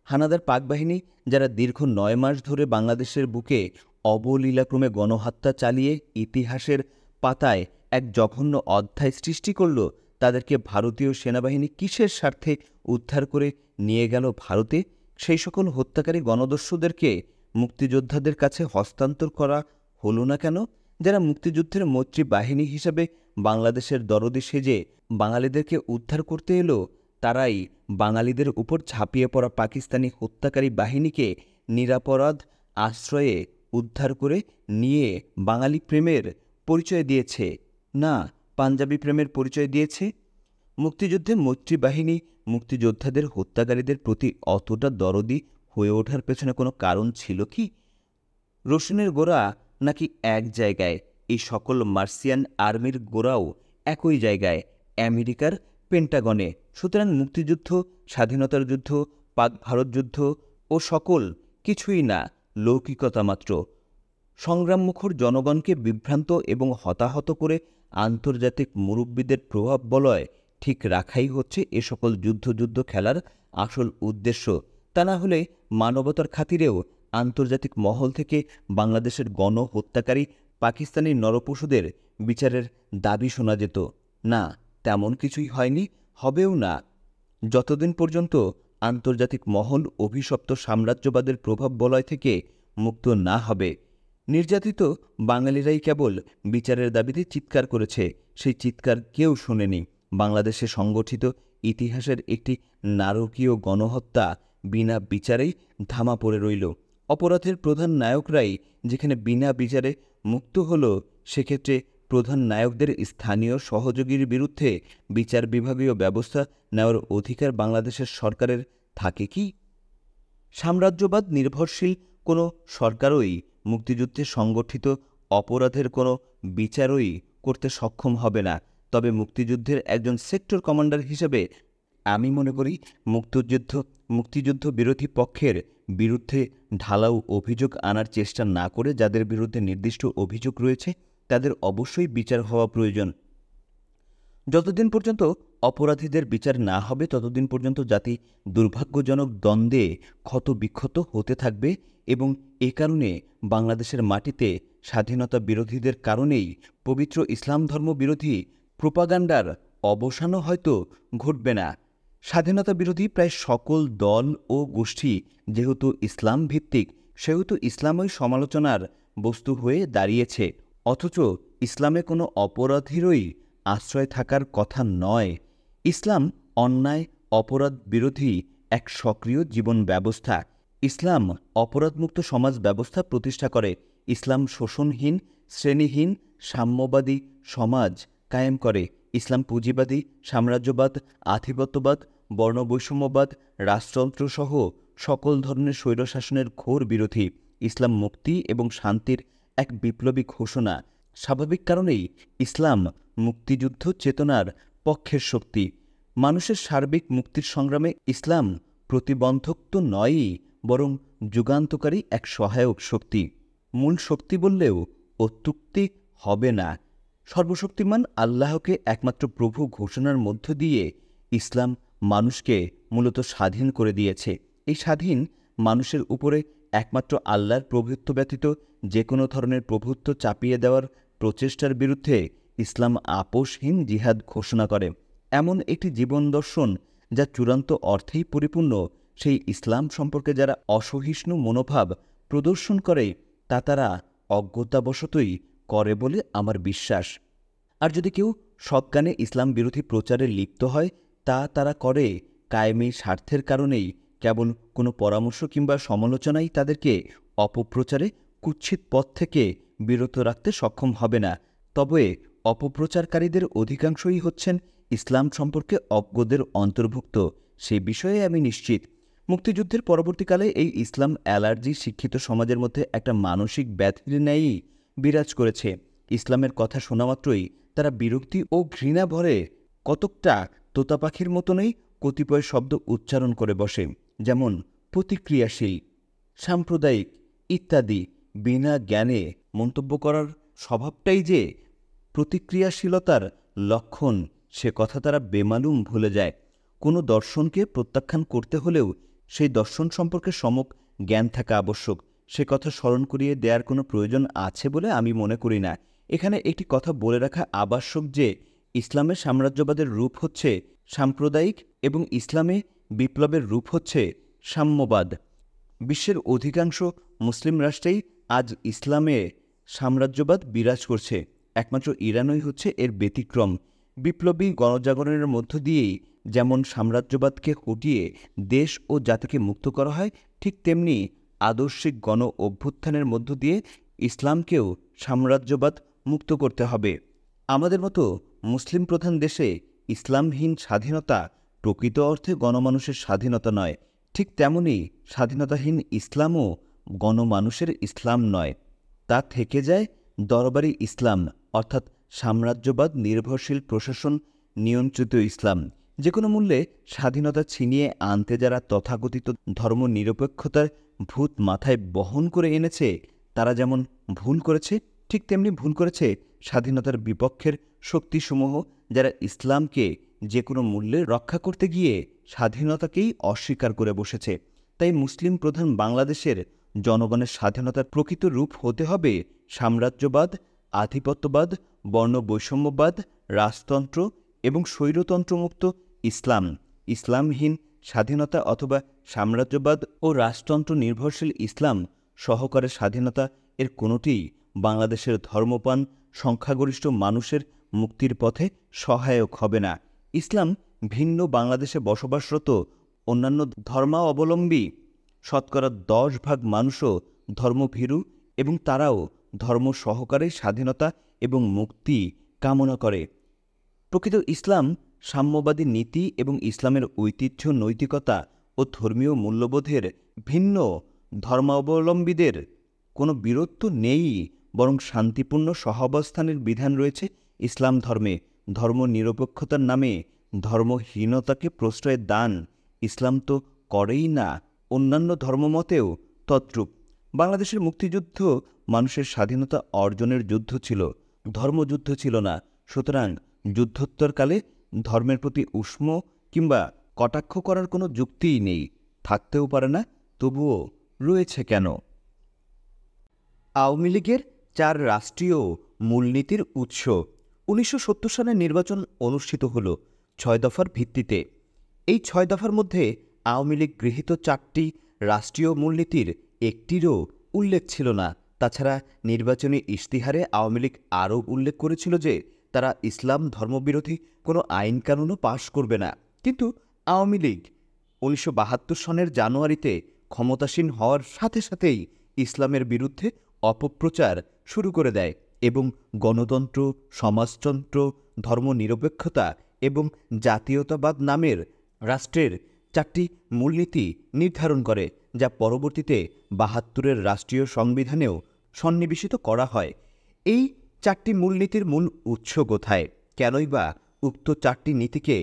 হানাদার পাকবাহিনী যারা দীর্ঘ ৯ মাস ধরে বাংলাদেশের বুকে অবলীলাক্রমে গণহত্যা চালিয়ে ইতিহাসের পাতায় এক জঘন্য অধ্যায় সৃষ্টি করল, তাদেরকে ভারতীয় সেনাবাহিনী কিসের স্বার্থে উদ্ধার করে নিয়ে গেল ভারতে? সেই সকল হত্যাকারী গণদস্যুদেরকে মুক্তিযোদ্ধাদের কাছে হস্তান্তর করা হলো না কেন? যারা মুক্তিযুদ্ধের মৈত্রী বাহিনী হিসাবে বাংলাদেশের দরদি সেজে বাঙালিদেরকে উদ্ধার করতে এলো, তারাই বাঙালিদের উপর ঝাঁপিয়ে পড়া পাকিস্তানি হত্যাকারী বাহিনীকে নিরাপরাধ আশ্রয়ে উদ্ধার করে নিয়ে বাঙালি প্রেমের পরিচয় দিয়েছে, না পাঞ্জাবি প্রেমের পরিচয় দিয়েছে? মুক্তিযুদ্ধে মৈত্রী বাহিনী মুক্তিযোদ্ধাদের হত্যাকারীদের প্রতি অতটা দরদি হয়ে ওঠার পেছনে কোনো কারণ ছিল কি? রসুনের গোড়া নাকি এক জায়গায়, এই সকল মার্সিয়ান আর্মির গোড়াও একই জায়গায়, আমেরিকার পেন্টাগনে। সুতরাং মুক্তিযুদ্ধ, স্বাধীনতার যুদ্ধ, পাক ভারত যুদ্ধ ও সকল কিছুই না, লৌকিকতা মাত্র। সংগ্রামমুখর জনগণকে বিভ্রান্ত এবং হতাহত করে আন্তর্জাতিক মুরব্বীদের প্রভাব বলয় ঠিক রাখাই হচ্ছে এ সকল যুদ্ধ খেলার আসল উদ্দেশ্য। তা না হলে মানবতার খাতিরেও আন্তর্জাতিক মহল থেকে বাংলাদেশের গণহত্যাকারী পাকিস্তানি নরপশুদের বিচারের দাবি শোনা যেত। না, তেমন কিছুই হয়নি, হবেও না, যতদিন পর্যন্ত আন্তর্জাতিক মহল অভিশপ্ত সাম্রাজ্যবাদের প্রভাব বলয় থেকে মুক্ত না হবে। নির্যাতিত বাঙালিরাই কেবল বিচারের দাবিতে চিৎকার করেছে, সেই চিৎকার কেউ শোনেনি। বাংলাদেশে সংগঠিত ইতিহাসের একটি নারকীয় গণহত্যা বিনা বিচারেই ধামা পড়ে রইল। অপরাধের প্রধান নায়করাই যেখানে বিনা বিচারে মুক্ত হল, সেক্ষেত্রে প্রধান নায়কদের স্থানীয় সহযোগীর বিরুদ্ধে বিচার বিভাগীয় ব্যবস্থা নেওয়ার অধিকার বাংলাদেশের সরকারের থাকে কি? সাম্রাজ্যবাদ নির্ভরশীল কোনো সরকারই মুক্তিযুদ্ধে সংগঠিত অপরাধের কোনো বিচারই করতে সক্ষম হবে না। তবে মুক্তিযুদ্ধের একজন সেক্টর কমান্ডার হিসেবে আমি মনে করি মুক্তিযুদ্ধ বিরোধী পক্ষের বিরুদ্ধে ঢালাও অভিযোগ আনার চেষ্টা না করে যাদের বিরুদ্ধে নির্দিষ্ট অভিযোগ রয়েছে তাদের অবশ্যই বিচার হওয়া প্রয়োজন। যতদিন পর্যন্ত অপরাধীদের বিচার না হবে ততদিন পর্যন্ত জাতি দুর্ভাগ্যজনক দ্বন্দ্বে ক্ষতবিক্ষত হতে থাকবে এবং এ কারণে বাংলাদেশের মাটিতে স্বাধীনতা বিরোধীদের কারণেই পবিত্র ইসলাম ধর্ম বিরোধী প্রোপাগান্ডার অবসানও হয়তো ঘটবে না। স্বাধীনতা বিরোধী প্রায় সকল দল ও গোষ্ঠী যেহেতু ইসলাম ভিত্তিক, সেহেতু ইসলামই সমালোচনার বস্তু হয়ে দাঁড়িয়েছে। অথচ ইসলামে কোনো অপরাধীরই আশ্রয় থাকার কথা নয়। ইসলাম অন্যায় অপরাধ বিরোধী এক সক্রিয় জীবন ব্যবস্থা। ইসলাম অপরাধমুক্ত সমাজ ব্যবস্থা প্রতিষ্ঠা করে। ইসলাম শোষণহীন, শ্রেণীহীন, সাম্যবাদী সমাজ কায়েম করে। ইসলাম পুঁজিবাদী, সাম্রাজ্যবাদ, আধিপত্যবাদ, বর্ণবৈষম্যবাদ, রাজতন্ত্রসহ সকল ধরনের স্বৈরশাসনের ঘোর বিরোধী। ইসলাম মুক্তি এবং শান্তির এক বিপ্লবী ঘোষণা। স্বাভাবিক কারণেই ইসলাম মুক্তিযুদ্ধ চেতনার পক্ষের শক্তি। মানুষের সার্বিক মুক্তির সংগ্রামে ইসলাম প্রতিবন্ধক তো নয়ই, বরং যুগান্তকারী এক সহায়ক শক্তি। মূল শক্তি বললেও অত্যুক্তি হবে না। সর্বশক্তিমান আল্লাহকে একমাত্র প্রভু ঘোষণার মধ্য দিয়ে ইসলাম মানুষকে মূলত স্বাধীন করে দিয়েছে। এই স্বাধীন মানুষের উপরে একমাত্র আল্লাহর প্রভুত্ব ব্যতীত যে কোনো ধরনের প্রভুত্ব চাপিয়ে দেওয়ার প্রচেষ্টার বিরুদ্ধে ইসলাম আপোষহীন জিহাদ ঘোষণা করে। এমন একটি জীবন দর্শন যা চূড়ান্ত অর্থেই পরিপূর্ণ, সেই ইসলাম সম্পর্কে যারা অসহিষ্ণু মনোভাব প্রদর্শন করে তা তারা অজ্ঞতাবশতই করে বলে আমার বিশ্বাস। আর যদি কেউ সজ্ঞানে ইসলাম বিরোধী প্রচারে লিপ্ত হয় তা তারা করে কায়েমি স্বার্থের কারণেই। কেবল কোনো পরামর্শ কিংবা সমালোচনাই তাদেরকে অপপ্রচারে কুৎসিত পথ থেকে বিরত রাখতে সক্ষম হবে না। তবে অপপ্রচারকারীদের অধিকাংশই হচ্ছেন ইসলাম সম্পর্কে অজ্ঞদের অন্তর্ভুক্ত, সে বিষয়ে আমি নিশ্চিত। মুক্তিযুদ্ধের পরবর্তীকালে এই ইসলাম অ্যালার্জি শিক্ষিত সমাজের মধ্যে একটা মানসিক ব্যাধির ন্যায়ই বিরাজ করেছে। ইসলামের কথা শোনা মাত্রই তারা বিরক্তি ও ঘৃণা ভরে কতকটা তোতা পাখির মতনই কতিপয় শব্দ উচ্চারণ করে বসে, যেমন প্রতিক্রিয়াশীল, সাম্প্রদায়িক ইত্যাদি। বিনা জ্ঞানে মন্তব্য করার স্বভাবটাই যে প্রতিক্রিয়াশীলতার লক্ষণ, সে কথা তারা বেমালুম ভুলে যায়। কোনো দর্শনকে প্রত্যাখ্যান করতে হলেও সেই দর্শন সম্পর্কে সম্যক জ্ঞান থাকা আবশ্যক। সে কথা স্মরণ করিয়ে দেওয়ার কোনো প্রয়োজন আছে বলে আমি মনে করি না। এখানে একটি কথা বলে রাখা আবশ্যক যে ইসলামের সাম্রাজ্যবাদের রূপ হচ্ছে সাম্প্রদায়িক এবং ইসলামে বিপ্লবের রূপ হচ্ছে সাম্যবাদ। বিশ্বের অধিকাংশ মুসলিম রাষ্ট্রেই আজ ইসলামে সাম্রাজ্যবাদ বিরাজ করছে। একমাত্র ইরানই হচ্ছে এর ব্যতিক্রম। বিপ্লবী গণজাগরণের মধ্য দিয়েই যেমন সাম্রাজ্যবাদকে হটিয়ে দেশ ও জাতিকে মুক্ত করা হয়, ঠিক তেমনি আদর্শিক গণ অভ্যুত্থানের মধ্য দিয়ে ইসলামকেও সাম্রাজ্যবাদ মুক্ত করতে হবে। আমাদের মতো মুসলিম প্রধান দেশে ইসলামহীন স্বাধীনতা প্রকৃত অর্থে গণমানুষের স্বাধীনতা নয়। ঠিক তেমনি স্বাধীনতাহীন ইসলামও গণমানুষের ইসলাম নয়। তা থেকে যায় দরবারি ইসলাম, অর্থাৎ সাম্রাজ্যবাদ নির্ভরশীল প্রশাসন নিয়ন্ত্রিত ইসলাম। যে কোনো মূল্যে স্বাধীনতা ছিনিয়ে আনতে যারা তথাকথিত ধর্মনিরপেক্ষতার ভূত মাথায় বহন করে এনেছে, তারা যেমন ভুল করেছে, ঠিক তেমনি ভুল করেছে স্বাধীনতার বিপক্ষের শক্তিসমূহ, যারা ইসলামকে যে কোনো মূল্যে রক্ষা করতে গিয়ে স্বাধীনতাকেই অস্বীকার করে বসেছে। তাই মুসলিম প্রধান বাংলাদেশের জনগণের স্বাধীনতার প্রকৃত রূপ হতে হবে সাম্রাজ্যবাদ, আধিপত্যবাদ, বর্ণবৈষম্যবাদ, রাজতন্ত্র এবং স্বৈরতন্ত্রমুক্ত ইসলাম। ইসলামহীন স্বাধীনতা অথবা সাম্রাজ্যবাদ ও রাজতন্ত্র নির্ভরশীল ইসলাম সহকারে স্বাধীনতা, এর কোনোটিই বাংলাদেশের ধর্মপ্রাণ সংখ্যাগরিষ্ঠ মানুষের মুক্তির পথে সহায়ক হবে না। ইসলাম ভিন্ন বাংলাদেশে বসবাসরত অন্যান্য ধর্মাবলম্বী শতকরা 10% মানুষও ধর্মভীরু এবং তারাও ধর্ম সহকারে স্বাধীনতা এবং মুক্তি কামনা করে। প্রকৃত ইসলাম সাম্যবাদী নীতি এবং ইসলামের ঐতিহ্য, নৈতিকতা ও ধর্মীয় মূল্যবোধের ভিন্ন ধর্মাবলম্বীদের কোনো বিরোধ নেই, বরং শান্তিপূর্ণ সহাবস্থানের বিধান রয়েছে ইসলাম ধর্মে। ধর্মনিরপেক্ষতার নামে ধর্মহীনতাকে প্রশ্রয় দান ইসলাম তো করেই না, অন্যান্য ধর্মমতেও তদ্রূপ। বাংলাদেশের মুক্তিযুদ্ধ মানুষের স্বাধীনতা অর্জনের যুদ্ধ ছিল, ধর্মযুদ্ধ ছিল না। সুতরাং যুদ্ধোত্তরকালে ধর্মের প্রতি উষ্ম কিংবা কটাক্ষ করার কোনো যুক্তিই নেই, থাকতেও পারে না। তবুও রয়েছে কেন? আওয়ামী লীগের 4 রাষ্ট্রীয় মূলনীতির উৎস। 1970 সালের নির্বাচন অনুষ্ঠিত হল 6 দফার ভিত্তিতে। এই 6 দফার মধ্যে আওয়ামী লীগ গৃহীত 4টি রাষ্ট্রীয় মূলনীতির একটিরও উল্লেখ ছিল না। তাছাড়া নির্বাচনী ইশতেহারে আওয়ামী লীগ আরও উল্লেখ করেছিল যে তারা ইসলাম ধর্মবিরোধী কোনো আইন কানুনও পাশ করবে না। কিন্তু আওয়ামী লীগ 1972 সনের জানুয়ারিতে ক্ষমতাসীন হওয়ার সাথে সাথেই ইসলামের বিরুদ্ধে অপপ্রচার শুরু করে দেয় এবং গণতন্ত্র, সমাজতন্ত্র, ধর্মনিরপেক্ষতা এবং জাতীয়তাবাদ নামের রাষ্ট্রের 4টি মূলনীতি নির্ধারণ করে, যা পরবর্তীতে 72-এর রাষ্ট্রীয় সংবিধানেও সন্নিবেশিত করা হয়। এই 4টি মূলনীতির মূল উৎস কোথায়? কেনই বা উক্ত 4টি নীতিকে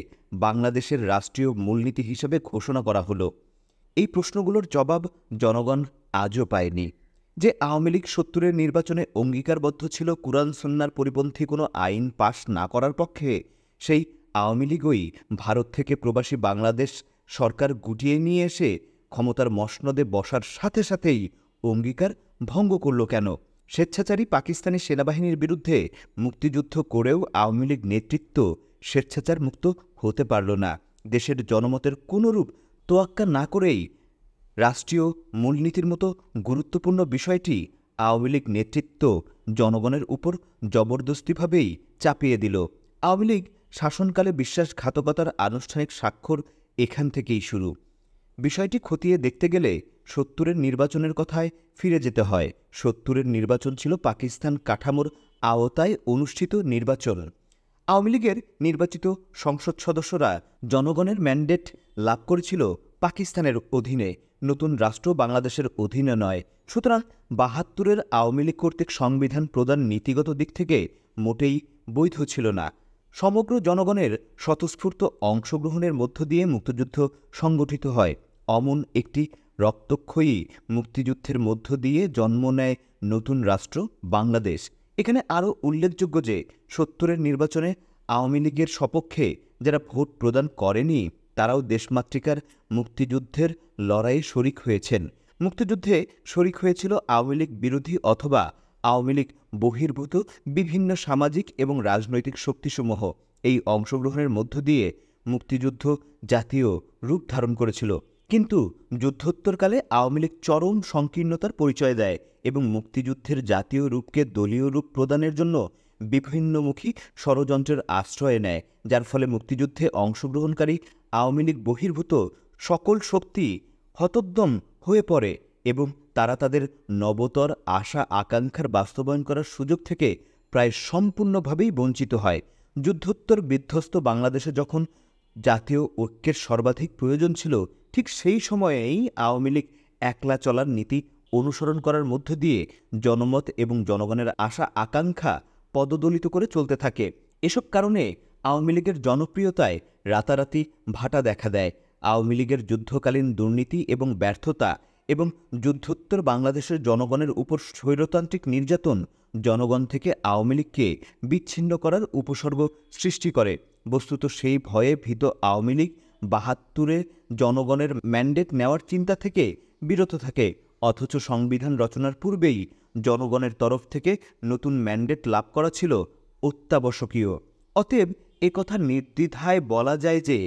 বাংলাদেশের রাষ্ট্রীয় মূলনীতি হিসেবে ঘোষণা করা হলো? এই প্রশ্নগুলোর জবাব জনগণ আজও পায়নি। যে আওয়ামী লীগ 70-এর নির্বাচনে অঙ্গীকারবদ্ধ ছিল কুরআন সুন্নাহর পরিপন্থী কোনো আইন পাশ না করার পক্ষে, সেই আওয়ামী লীগই ভারত থেকে প্রবাসী বাংলাদেশ সরকার গুটিয়ে নিয়ে এসে ক্ষমতার মসনদে বসার সাথে সাথেই অঙ্গীকার ভঙ্গ করল কেন? স্বেচ্ছাচারী পাকিস্তানি সেনাবাহিনীর বিরুদ্ধে মুক্তিযুদ্ধ করেও আওয়ামী লীগ নেতৃত্ব স্বেচ্ছাচার মুক্ত হতে পারল না। দেশের জনমতের কোনোরূপ তোয়াক্কা না করেই রাষ্ট্রীয় মূলনীতির মতো গুরুত্বপূর্ণ বিষয়টি আওয়ামী লীগ নেতৃত্ব জনগণের উপর জবরদস্তিভাবেই চাপিয়ে দিল। আওয়ামী লীগ শাসনকালে বিশ্বাসঘাতকতার আনুষ্ঠানিক স্বাক্ষর এখান থেকেই শুরু। বিষয়টি খতিয়ে দেখতে গেলে 70-এর নির্বাচনের কথায় ফিরে যেতে হয়। 70-এর নির্বাচন ছিল পাকিস্তান কাঠামোর আওতায় অনুষ্ঠিত নির্বাচন। আওয়ামী লীগের নির্বাচিত সংসদ সদস্যরা জনগণের ম্যান্ডেট লাভ করেছিল পাকিস্তানের অধীনে, নতুন রাষ্ট্র বাংলাদেশের অধীনে নয়। সুতরাং ৭২-এর আওয়ামী লীগ কর্তৃক সংবিধান প্রদান নীতিগত দিক থেকে মোটেই বৈধ ছিল না। সমগ্র জনগণের স্বতঃস্ফূর্ত অংশগ্রহণের মধ্য দিয়ে মুক্তিযুদ্ধ সংগঠিত হয়। অমন একটি রক্তক্ষয়ী মুক্তিযুদ্ধের মধ্য দিয়ে জন্ম নেয় নতুন রাষ্ট্র বাংলাদেশ। এখানে আরও উল্লেখযোগ্য যে ৭০-এর নির্বাচনে আওয়ামী লীগের সপক্ষে যারা ভোট প্রদান করেনি তারাও দেশমাতৃকার মুক্তিযুদ্ধের লড়াইয়ে শরিক হয়েছেন। মুক্তিযুদ্ধে শরিক হয়েছিল আওয়ামী লীগ বিরোধী অথবা আওয়ামী লীগ বহির্ভূত বিভিন্ন সামাজিক এবং রাজনৈতিক শক্তিসমূহ। এই অংশগ্রহণের মধ্য দিয়ে মুক্তিযুদ্ধ জাতীয় রূপ ধারণ করেছিল। কিন্তু যুদ্ধোত্তরকালে আওয়ামী লীগ চরম সংকীর্ণতার পরিচয় দেয় এবং মুক্তিযুদ্ধের জাতীয় রূপকে দলীয় রূপ প্রদানের জন্য বিভিন্নমুখী ষড়যন্ত্রের আশ্রয় নেয়, যার ফলে মুক্তিযুদ্ধে অংশগ্রহণকারী আওয়ামী লীগ বহির্ভূত সকল শক্তি হতোদ্যম হয়ে পড়ে এবং তারা তাদের নবতর আশা আকাঙ্ক্ষার বাস্তবায়ন করার সুযোগ থেকে প্রায় সম্পূর্ণভাবেই বঞ্চিত হয়। যুদ্ধোত্তর বিধ্বস্ত বাংলাদেশে যখন জাতীয় ঐক্যের সর্বাধিক প্রয়োজন ছিল, ঠিক সেই সময়েই আওয়ামী লীগ একলা চলার নীতি অনুসরণ করার মধ্য দিয়ে জনমত এবং জনগণের আশা আকাঙ্ক্ষা পদদলিত করে চলতে থাকে। এসব কারণে আওয়ামী লীগের জনপ্রিয়তায় রাতারাতি ভাটা দেখা দেয়। আওয়ামী লীগের যুদ্ধকালীন দুর্নীতি এবং ব্যর্থতা এবং যুদ্ধোত্তর বাংলাদেশের জনগণের উপর স্বৈরতান্ত্রিক নির্যাতন জনগণ থেকে আওয়ামী লীগকে বিচ্ছিন্ন করার উপসর্গ সৃষ্টি করে। বস্তুত সেই ভয়ে ভীত আওয়ামী লীগ ৭২-এ জনগণের ম্যান্ডেট নেওয়ার চিন্তা থেকে বিরত থাকে, অথচ সংবিধান রচনার পূর্বেই জনগণের তরফ থেকে নতুন ম্যান্ডেট লাভ করা ছিল অত্যাবশ্যকীয়। অতএব একথা নির্দ্বিধায় বলা যায় যে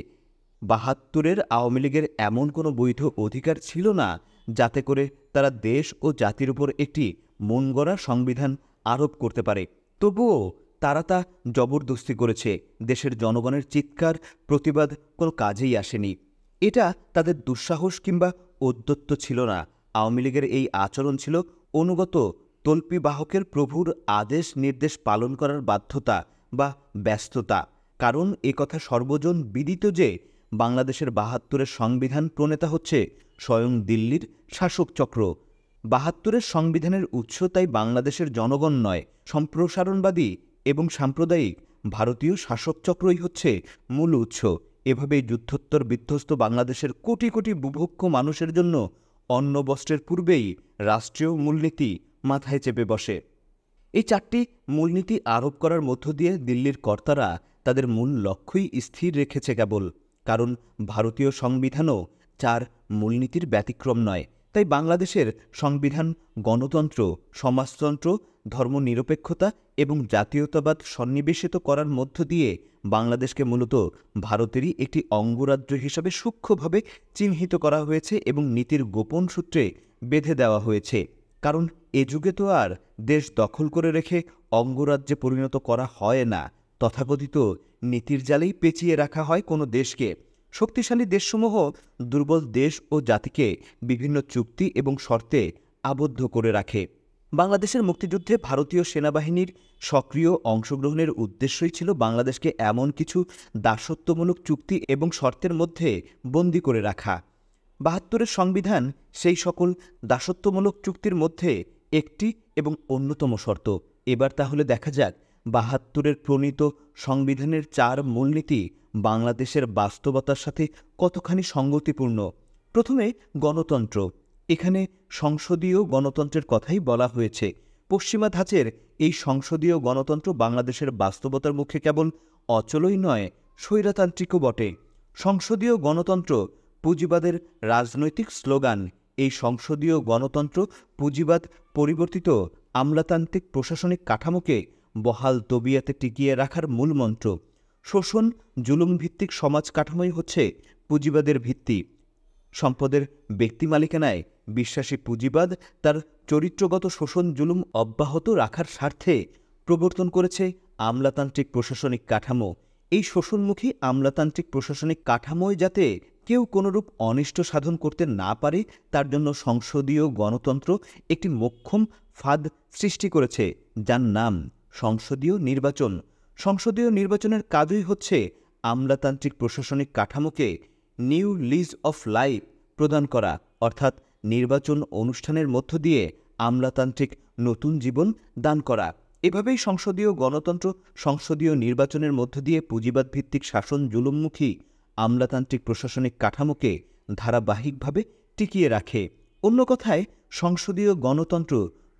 ৭২-এর আওয়ামী লীগের এমন কোনো বৈধ অধিকার ছিল না যাতে করে তারা দেশ ও জাতির উপর একটি মনগড়া সংবিধান আরোপ করতে পারে। তবুও তারা তা জবরদস্তি করেছে। দেশের জনগণের চিৎকার প্রতিবাদ কোনো কাজেই আসেনি। এটা তাদের দুঃসাহস কিংবা ঔদ্ধত্য ছিল না। আওয়ামী লীগের এই আচরণ ছিল অনুগত তল্পিবাহকের প্রভুর আদেশ নির্দেশ পালন করার বাধ্যতা বা ব্যস্ততা। কারণ একথা সর্বজন বিদিত যে বাংলাদেশের ৭২-এর সংবিধান প্রণেতা হচ্ছে স্বয়ং দিল্লির শাসক চক্র। ৭২-এর সংবিধানের উৎস তাই বাংলাদেশের জনগণ নয়, সম্প্রসারণবাদী এবং সাম্প্রদায়িক ভারতীয় শাসকচক্রই হচ্ছে মূল উৎস। এভাবেই যুদ্ধোত্তর বিধ্বস্ত বাংলাদেশের কোটি কোটি বুভুক্ষ মানুষের জন্য অন্ন বস্ত্রের পূর্বেই রাষ্ট্রীয় মূলনীতি মাথায় চেপে বসে। এই ৪টি মূলনীতি আরোপ করার মধ্য দিয়ে দিল্লির কর্তারা তাদের মূল লক্ষ্যই স্থির রেখেছে কেবল। কারণ ভারতীয় সংবিধানও ৪ মূলনীতির ব্যতিক্রম নয়। তাই বাংলাদেশের সংবিধান গণতন্ত্র, সমাজতন্ত্র, ধর্মনিরপেক্ষতা এবং জাতীয়তাবাদ সন্নিবেশিত করার মধ্য দিয়ে বাংলাদেশকে মূলত ভারতেরই একটি অঙ্গরাজ্য হিসাবে সূক্ষ্মভাবে চিহ্নিত করা হয়েছে এবং নীতির গোপন সূত্রে বেঁধে দেওয়া হয়েছে। কারণ এ যুগে তো আর দেশ দখল করে রেখে অঙ্গরাজ্যে পরিণত করা হয় না, তথাকথিত নীতির জালেই পেঁচিয়ে রাখা হয় কোনো দেশকে। শক্তিশালী দেশসমূহ দুর্বল দেশ ও জাতিকে বিভিন্ন চুক্তি এবং শর্তে আবদ্ধ করে রাখে। বাংলাদেশের মুক্তিযুদ্ধে ভারতীয় সেনাবাহিনীর সক্রিয় অংশগ্রহণের উদ্দেশ্যই ছিল বাংলাদেশকে এমন কিছু দাসত্বমূলক চুক্তি এবং শর্তের মধ্যে বন্দী করে রাখা। ৭২-এর সংবিধান সেই সকল দাসত্বমূলক চুক্তির মধ্যে একটি এবং অন্যতম শর্ত। এবার তাহলে দেখা যাক ৭২-এর প্রণীত সংবিধানের ৪ মূলনীতি বাংলাদেশের বাস্তবতার সাথে কতখানি সঙ্গতিপূর্ণ। প্রথমে গণতন্ত্র। এখানে সংসদীয় গণতন্ত্রের কথাই বলা হয়েছে। পশ্চিমা ধাঁচের এই সংসদীয় গণতন্ত্র বাংলাদেশের বাস্তবতার মুখে কেবল অচলই নয়, স্বৈরতান্ত্রিকও বটে। সংসদীয় গণতন্ত্র পুঁজিবাদের রাজনৈতিক স্লোগান। এই সংসদীয় গণতন্ত্র পুঁজিবাদ পরিবর্তিত আমলাতান্ত্রিক প্রশাসনিক কাঠামোকে বহাল তবিয়াতে টিকিয়ে রাখার মূল মন্ত্র। শোষণ জুলুমভিত্তিক সমাজ কাঠামোই হচ্ছে পুঁজিবাদের ভিত্তি। সম্পদের ব্যক্তি মালিকানায় বিশ্বাসী পুঁজিবাদ তার চরিত্রগত শোষণ জুলুম অব্যাহত রাখার স্বার্থে প্রবর্তন করেছে আমলাতান্ত্রিক প্রশাসনিক কাঠামো। এই শোষণমুখী আমলাতান্ত্রিক প্রশাসনিক কাঠামোয় যাতে কেউ কোনোরূপ অনিষ্ট সাধন করতে না পারে তার জন্য সংসদীয় গণতন্ত্র একটি মোক্ষম ফাঁদ সৃষ্টি করেছে, যার নাম সংসদীয় নির্বাচন। সংসদীয় নির্বাচনের কাজই হচ্ছে আমলাতান্ত্রিক প্রশাসনিক কাঠামোকে নিউ লিজ অফ লাইফ প্রদান করা, অর্থাৎ নির্বাচন অনুষ্ঠানের মধ্য দিয়ে আমলাতান্ত্রিক নতুন জীবন দান করা। এভাবেই সংসদীয় গণতন্ত্র সংসদীয় নির্বাচনের মধ্য দিয়ে পুঁজিবাদ ভিত্তিক শাসন জুলুমমুখী আমলাতান্ত্রিক প্রশাসনিক কাঠামোকে ধারাবাহিকভাবে টিকিয়ে রাখে। অন্য কথায়, সংসদীয় গণতন্ত্র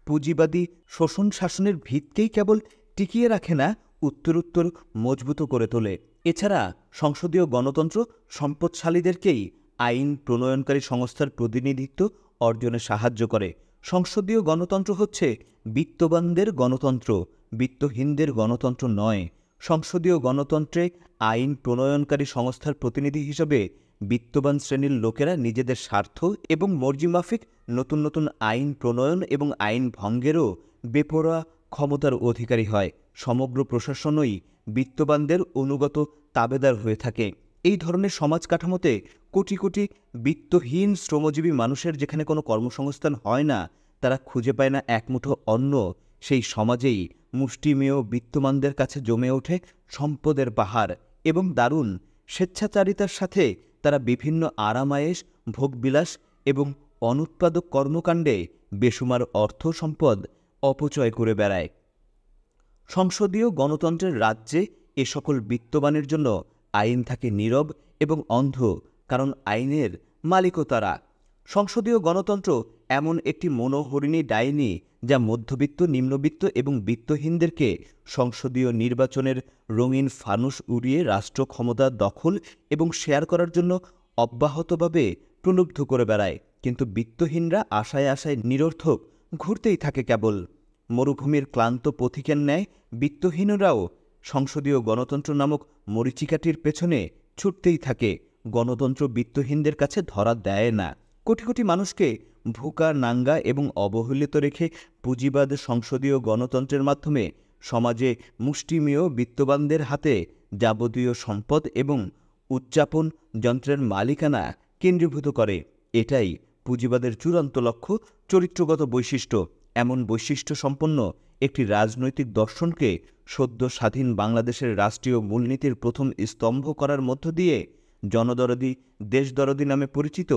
পুঁজিবাদী শোষণ শাসনের ভিতকেই কেবল টিকিয়ে রাখে না, উত্তরোত্তর মজবুত করে তোলে। এছাড়া সংসদীয় গণতন্ত্র সম্পদশালীদেরকেই আইন প্রণয়নকারী সংস্থার প্রতিনিধিত্ব অর্জনে সাহায্য করে। সংসদীয় গণতন্ত্র হচ্ছে বিত্তবানদের গণতন্ত্র, বিত্তহীনদের গণতন্ত্র নয়। সংসদীয় গণতন্ত্রে আইন প্রণয়নকারী সংস্থার প্রতিনিধি হিসেবে বিত্তবান শ্রেণীর লোকেরা নিজেদের স্বার্থ এবং মর্জিমাফিক নতুন নতুন আইন প্রণয়ন এবং আইন ভঙ্গেরও বেপরোয়া ক্ষমতার অধিকারী হয়। সমগ্র প্রশাসনই বিত্তবানদের অনুগত তাবেদার হয়ে থাকে। এই ধরনের সমাজ কাঠামোতে কোটি কোটি বিত্তহীন শ্রমজীবী মানুষের যেখানে কোনো কর্মসংস্থান হয় না, তারা খুঁজে পায় না একমুঠো অন্ন, সেই সমাজেই মুষ্টিমেয় বিত্তমানদের কাছে জমে ওঠে সম্পদের পাহাড় এবং দারুণ স্বেচ্ছাচারিতার সাথে তারা বিভিন্ন আরামায়েশ, ভোগবিলাস এবং অনুৎপাদক কর্মকাণ্ডে বেসুমার অর্থ সম্পদ অপচয় করে বেড়ায়। সংসদীয় গণতন্ত্রের রাজ্যে এ সকল বিত্তবানের জন্য আইন থাকে নীরব এবং অন্ধ, কারণ আইনের মালিকও তারা। সংসদীয় গণতন্ত্র এমন একটি মনোহরিণী ডাইনি যা মধ্যবিত্ত, নিম্নবিত্ত এবং বিত্তহীনদেরকে সংসদীয় নির্বাচনের রঙিন ফানুস উড়িয়ে রাষ্ট্র ক্ষমতা দখল এবং শেয়ার করার জন্য অব্যাহতভাবে প্রলুব্ধ করে বেড়ায়। কিন্তু বিত্তহীনরা আশায় আশায় নিরর্থক ঘুরতেই থাকে কেবল। মরুভূমির ক্লান্ত পথিকের ন্যায় বিত্তহীনরাও সংসদীয় গণতন্ত্র নামক মরীচিকাটির পেছনে ছুটতেই থাকে। গণতন্ত্র বিত্তহীনদের কাছে ধরা দেয় না। কোটি কোটি মানুষকে ভুকা, নাঙ্গা এবং অবহেলিত রেখে পুঁজিবাদ সংসদীয় গণতন্ত্রের মাধ্যমে সমাজে মুষ্টিমেয় বিত্তবানদের হাতে যাবতীয় সম্পদ এবং উদযাপন যন্ত্রের মালিকানা কেন্দ্রীভূত করে। এটাই পুঁজিবাদের চূড়ান্ত লক্ষ্য, চরিত্রগত বৈশিষ্ট্য। এমন বৈশিষ্ট্য সম্পন্ন একটি রাজনৈতিক দর্শনকে সদ্য স্বাধীন বাংলাদেশের রাষ্ট্রীয় মূলনীতির প্রথম স্তম্ভ করার মধ্য দিয়ে জনদরদি, দেশদরদি নামে পরিচিত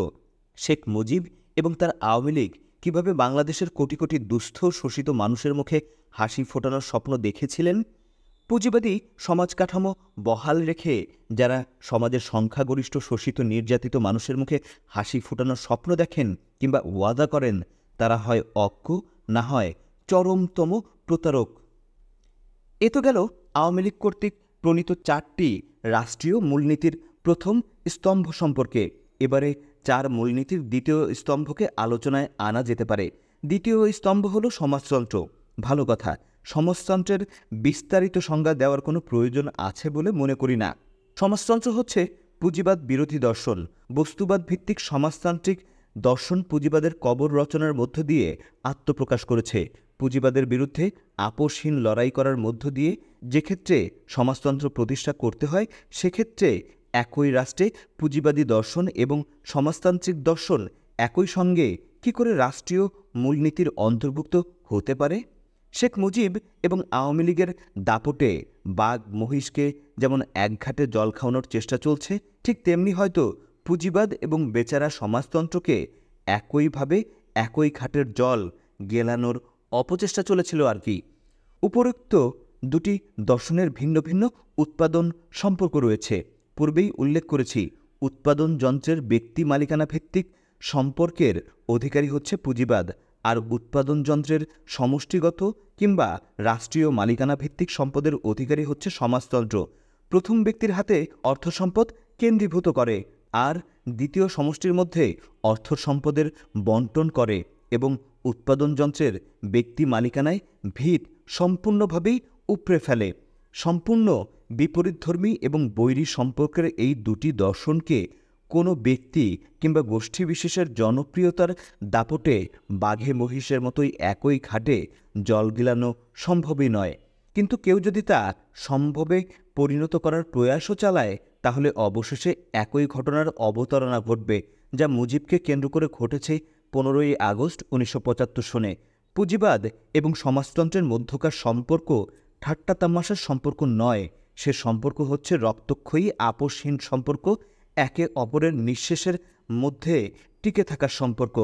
শেখ মুজিব এবং তার আওয়ামী লীগ কীভাবে বাংলাদেশের কোটি কোটি দুস্থ শোষিত মানুষের মুখে হাসি ফোটানোর স্বপ্ন দেখেছিলেন। পুঁজিবাদী সমাজ কাঠামো বহাল রেখে যারা সমাজের সংখ্যাগরিষ্ঠ শোষিত নির্যাতিত মানুষের মুখে হাসি ফোটানোর স্বপ্ন দেখেন কিংবা ওয়াদা করেন, তারা হয় অজ্ঞ, না হয় চরমতম প্রতারক। এ তো গেল আওয়ামী লীগ কর্তৃক প্রণীত 4টি রাষ্ট্রীয় মূলনীতির প্রথম স্তম্ভ সম্পর্কে। এবারে 4 মূলনীতির দ্বিতীয় স্তম্ভকে আলোচনায় আনা যেতে পারে। দ্বিতীয় স্তম্ভ হল সমাজতন্ত্র। ভালো কথা, সমাজতন্ত্রের বিস্তারিত সংজ্ঞা দেওয়ার কোনো প্রয়োজন আছে বলে মনে করি না। সমাজতন্ত্র হচ্ছে পুঁজিবাদ বিরোধী দর্শন। বস্তুবাদ ভিত্তিক সমাজতান্ত্রিক দর্শন পুঁজিবাদের কবর রচনার মধ্য দিয়ে আত্মপ্রকাশ করেছে। পুঁজিবাদের বিরুদ্ধে আপোষহীন লড়াই করার মধ্য দিয়ে যে ক্ষেত্রে সমাজতন্ত্র প্রতিষ্ঠা করতে হয়, সেক্ষেত্রে একই রাষ্ট্রে পুঁজিবাদী দর্শন এবং সমাজতান্ত্রিক দর্শন একই সঙ্গে কী করে রাষ্ট্রীয় মূলনীতির অন্তর্ভুক্ত হতে পারে? শেখ মুজিব এবং আওয়ামী লীগের দাপটে বাঘ মহিষকে যেমন একঘাটে জল খাওয়ানোর চেষ্টা চলছে, ঠিক তেমনি হয়তো পুঁজিবাদ এবং বেচারা সমাজতন্ত্রকে একইভাবে একই ঘাটের জল গেলানোর অপচেষ্টা চলেছিল আর কি। উপরোক্ত দুটি দর্শনের ভিন্ন ভিন্ন উৎপাদন সম্পর্ক রয়েছে। পূর্বেই উল্লেখ করেছি, উৎপাদন যন্ত্রের ব্যক্তি মালিকানা ভিত্তিক সম্পর্কের অধিকারী হচ্ছে পুঁজিবাদ, আর উৎপাদন যন্ত্রের সমষ্টিগত কিংবা রাষ্ট্রীয় মালিকানা ভিত্তিক সম্পদের অধিকারী হচ্ছে সমাজতন্ত্র। প্রথম ব্যক্তির হাতে অর্থ সম্পদ কেন্দ্রীভূত করে আর দ্বিতীয় সমষ্টির মধ্যে অর্থ সম্পদের বন্টন করে এবং উৎপাদন যন্ত্রের ব্যক্তি মালিকানায় ভিত সম্পূর্ণভাবেই উপড়ে ফেলে। সম্পূর্ণ বিপরীতধর্মী এবং বৈরী সম্পর্কের এই দুটি দর্শনকে কোনো ব্যক্তি কিংবা গোষ্ঠী বিশেষের জনপ্রিয়তার দাপটে বাঘে মহিষের মতোই একই ঘাটে জল গিলানো সম্ভবই নয়। কিন্তু কেউ যদি তা সম্ভবে পরিণত করার প্রয়াসও চালায়, তাহলে অবশেষে একই ঘটনার অবতারণা ঘটবে, যা মুজিবকে কেন্দ্র করে ঘটেছে 15ই আগস্ট 1975 সনে। পুঁজিবাদ এবং সমাজতন্ত্রের মধ্যকার সম্পর্ক ঠাট্টা তামাশার সম্পর্ক নয়, সে সম্পর্ক হচ্ছে রক্তক্ষয়ী আপোষহীন সম্পর্ক। একে অপরের নিঃশেষের মধ্যে টিকে থাকার সম্পর্ক।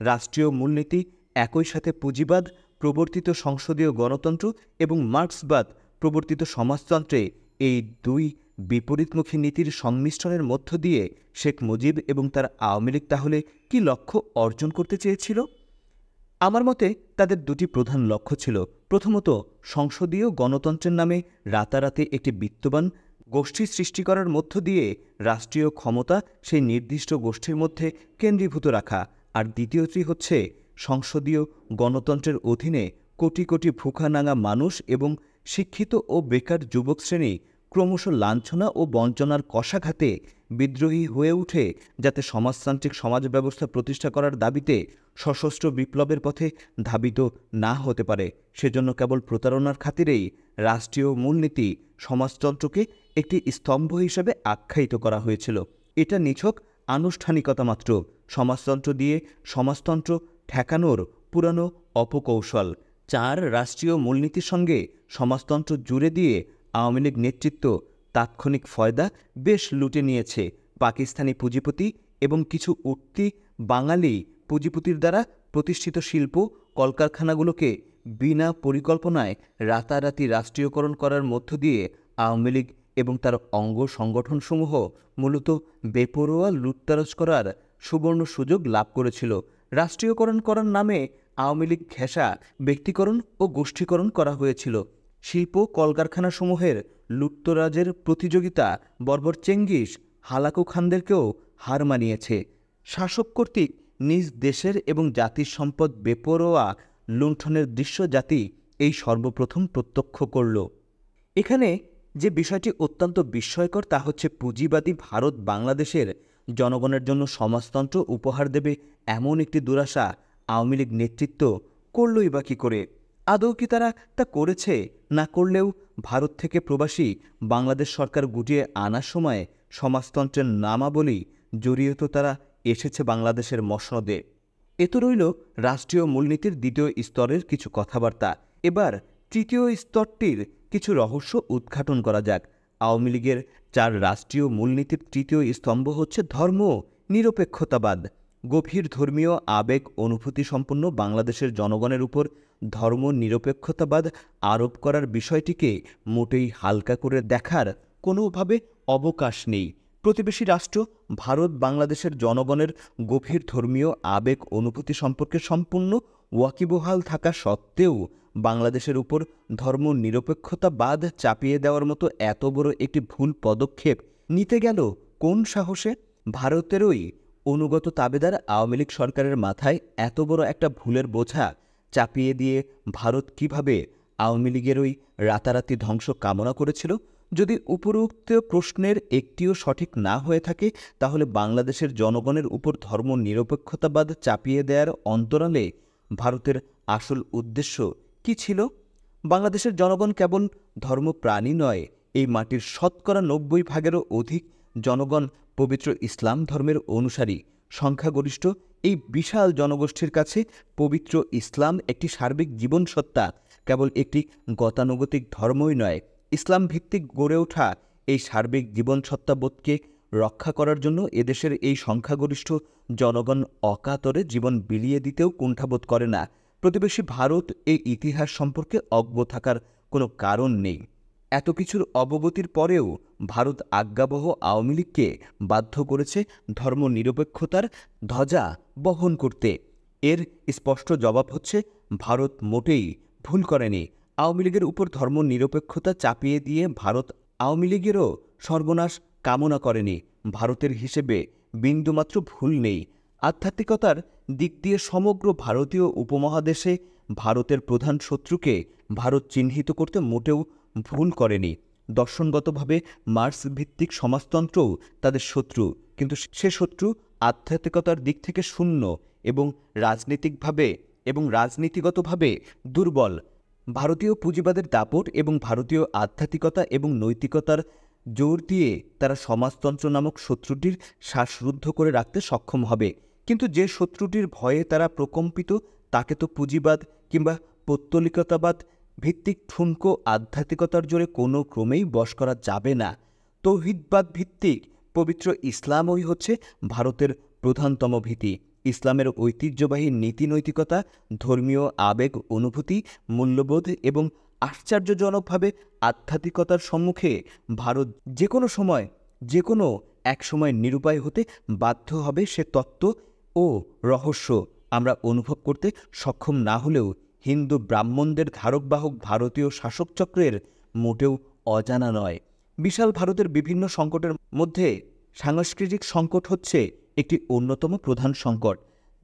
রাষ্ট্রীয় মূলনীতি একই সাথে পুঁজিবাদ প্রবর্তিত সংসদীয় গণতন্ত্র এবং মার্ক্সবাদ প্রবর্তিত সমাজতন্ত্রে এই দুই বিপরীতমুখী নীতির সংমিশ্রণের মধ্য দিয়ে শেখ মুজিব এবং তার আওয়ামী লীগ তাহলে কি লক্ষ্য অর্জন করতে চেয়েছিল? আমার মতে তাদের দুটি প্রধান লক্ষ্য ছিল। প্রথমত, সংসদীয় গণতন্ত্রের নামে রাতারাতি একটি বিত্তবান গোষ্ঠী সৃষ্টি করার মধ্য দিয়ে রাষ্ট্রীয় ক্ষমতা সেই নির্দিষ্ট গোষ্ঠীর মধ্যে কেন্দ্রীভূত রাখা। আর দ্বিতীয়টি হচ্ছে সংসদীয় গণতন্ত্রের অধীনে কোটি কোটি ভুখানাঙা মানুষ এবং শিক্ষিত ও বেকার যুবক শ্রেণী ক্রমশ লাঞ্ছনা ও বঞ্চনার কষাঘাতে বিদ্রোহী হয়ে উঠে যাতে সমাজতান্ত্রিক সমাজ ব্যবস্থা প্রতিষ্ঠা করার দাবিতে সশস্ত্র বিপ্লবের পথে ধাবিত না হতে পারে। সেজন্য কেবল প্রতারণার খাতিরেই রাষ্ট্রীয় মূলনীতি সমাজতন্ত্রকে একটি স্তম্ভ হিসেবে আখ্যায়িত করা হয়েছিল। এটা নিছক আনুষ্ঠানিকতা মাত্র, সমাজতন্ত্র দিয়ে সমাজতন্ত্র ঠেকানোর পুরানো অপকৌশল। চার রাষ্ট্রীয় মূলনীতির সঙ্গে সমাজতন্ত্র জুড়ে দিয়ে আওয়ামী লীগ নেতৃত্ব তাৎক্ষণিক ফয়দা বেশ লুটে নিয়েছে। পাকিস্তানি পুঁজিপতি এবং কিছু উঠতি বাঙালি পুঁজিপতির দ্বারা প্রতিষ্ঠিত শিল্প কলকারখানাগুলোকে বিনা পরিকল্পনায় রাতারাতি রাষ্ট্রীয়করণ করার মধ্য দিয়ে আওয়ামী লীগ এবং তার অঙ্গ সংগঠনসমূহ মূলত বেপরোয়া লুটতরাজ করার সুবর্ণ সুযোগ লাভ করেছিল। রাষ্ট্রীয়করণ করার নামে আওয়ামী লীগ ঘেঁষা ব্যক্তিকরণ ও গোষ্ঠীকরণ করা হয়েছিল। শিল্প কলকারখানাসমূহের লুটতরাজের প্রতিযোগিতা বর্বর চেঙ্গিস হালাকু খানদেরকেও হার মানিয়েছে। শাসক কর্তৃক নিজ দেশের এবং জাতির সম্পদ বেপরোয়া লুণ্ঠনের দৃশ্য জাতি এই সর্বপ্রথম প্রত্যক্ষ করল। এখানে যে বিষয়টি অত্যন্ত বিস্ময়কর তা হচ্ছে পুঁজিবাদী ভারত বাংলাদেশের জনগণের জন্য সমাজতন্ত্র উপহার দেবে এমন একটি দুরাশা আওয়ামী লীগ নেতৃত্ব করলই বা কী করে? আদৌ কি তারা তা করেছে? না করলেও ভারত থেকে প্রবাসী বাংলাদেশ সরকার গুটিয়ে আনার সময় সমাজতন্ত্রের নামাবলী জড়িয়ে তো তারা এসেছে বাংলাদেশের মসনদে। এ তো রইল রাষ্ট্রীয় মূলনীতির দ্বিতীয় স্তরের কিছু কথাবার্তা। এবার তৃতীয় স্তরটির কিছু রহস্য উদ্ঘাটন করা যাক। আওয়ামী লীগের চার রাষ্ট্রীয় মূলনীতির তৃতীয় স্তম্ভ হচ্ছে ধর্ম নিরপেক্ষতাবাদ। গভীর ধর্মীয় আবেগ অনুভূতি সম্পন্ন বাংলাদেশের জনগণের উপর ধর্ম নিরপেক্ষতাবাদ আরোপ করার বিষয়টিকে মোটেই হালকা করে দেখার কোনোভাবে অবকাশ নেই। প্রতিবেশী রাষ্ট্র ভারত বাংলাদেশের জনগণের গভীর ধর্মীয় আবেগ অনুভূতি সম্পর্কে সম্পূর্ণ ওয়াকিবহাল থাকা সত্ত্বেও বাংলাদেশের উপর ধর্ম নিরপেক্ষতাবাদ চাপিয়ে দেওয়ার মতো এত বড় একটি ভুল পদক্ষেপ নিতে গেল কোন সাহসে? ভারতেরই অনুগত তাবেদার আওয়ামী লীগ সরকারের মাথায় এত বড় একটা ভুলের বোঝা চাপিয়ে দিয়ে ভারত কিভাবে আওয়ামী লীগের ওই রাতারাতি ধ্বংস কামনা করেছিল? যদি উপরোক্ত প্রশ্নের একটিও সঠিক না হয়ে থাকে তাহলে বাংলাদেশের জনগণের উপর ধর্ম নিরপেক্ষতাবাদ চাপিয়ে দেওয়ার অন্তরালে ভারতের আসল উদ্দেশ্য কি ছিল? বাংলাদেশের জনগণ কেবল ধর্মপ্রাণী নয়, এই মাটির শতকরা 90% অধিক জনগণ পবিত্র ইসলাম ধর্মের অনুসারী। সংখ্যাগরিষ্ঠ এই বিশাল জনগোষ্ঠীর কাছে পবিত্র ইসলাম একটি সার্বিক জীবনসত্তা, কেবল একটি গতানুগতিক ধর্মই নয়। ইসলাম ভিত্তিক গড়ে ওঠা এই সার্বিক জীবনসত্তাবোধকে রক্ষা করার জন্য এদেশের এই সংখ্যাগরিষ্ঠ জনগণ অকাতরে জীবন বিলিয়ে দিতেও কুণ্ঠাবোধ করে না। প্রতিবেশী ভারত এই ইতিহাস সম্পর্কে অজ্ঞ থাকার কোনো কারণ নেই। এত কিছুর অবগতির পরেও ভারত আজ্ঞাবহ আওয়ামী লীগকে বাধ্য করেছে ধর্ম নিরপেক্ষতার ধ্বজা বহন করতে। এর স্পষ্ট জবাব হচ্ছে ভারত মোটেই ভুল করেনি। আওয়ামী লীগের উপর ধর্ম নিরপেক্ষতা চাপিয়ে দিয়ে ভারত আওয়ামী লীগেরও সর্বনাশ কামনা করেনি। ভারতের হিসেবে বিন্দুমাত্র ভুল নেই। আধ্যাত্মিকতার দিক দিয়ে সমগ্র ভারতীয় উপমহাদেশে ভারতের প্রধান শত্রুকে ভারত চিহ্নিত করতে মোটেও ভুল করেনি। দর্শনগতভাবে মার্ক্স ভিত্তিক সমাজতন্ত্রও তাদের শত্রু, কিন্তু সে শত্রু আধ্যাত্মিকতার দিক থেকে শূন্য এবং রাজনীতিগতভাবে দুর্বল। ভারতীয় পুঁজিবাদের দাপট এবং ভারতীয় আধ্যাত্মিকতা এবং নৈতিকতার জোর দিয়ে তারা সমাজতন্ত্র নামক শত্রুটির শ্বাসরুদ্ধ করে রাখতে সক্ষম হবে। কিন্তু যে শত্রুটির ভয়ে তারা প্রকম্পিত তাকে তো পুঁজিবাদ কিংবা পৌত্তলিকতাবাদ ভিত্তিক ঠুনকো আধ্যাত্মিকতার জোরে কোনো ক্রমেই বশ করা যাবে না। তৌহিদবাদ ভিত্তিক পবিত্র ইসলামই হচ্ছে ভারতের প্রধানতম ভীতি। ইসলামের ঐতিহ্যবাহী নীতি নৈতিকতা, ধর্মীয় আবেগ অনুভূতি, মূল্যবোধ এবং আশ্চর্যজনকভাবে আধ্যাত্মিকতার সম্মুখে ভারত যে কোনো সময় যে কোনো এক সময় নিরুপায় হতে বাধ্য হবে। সে তত্ত্ব ও রহস্য আমরা অনুভব করতে সক্ষম না হলেও হিন্দু ব্রাহ্মণদের ধারকবাহক ভারতীয় শাসকচক্রের মোটেও অজানা নয়। বিশাল ভারতের বিভিন্ন সংকটের মধ্যে সাংস্কৃতিক সংকট হচ্ছে একটি অন্যতম প্রধান সংকট।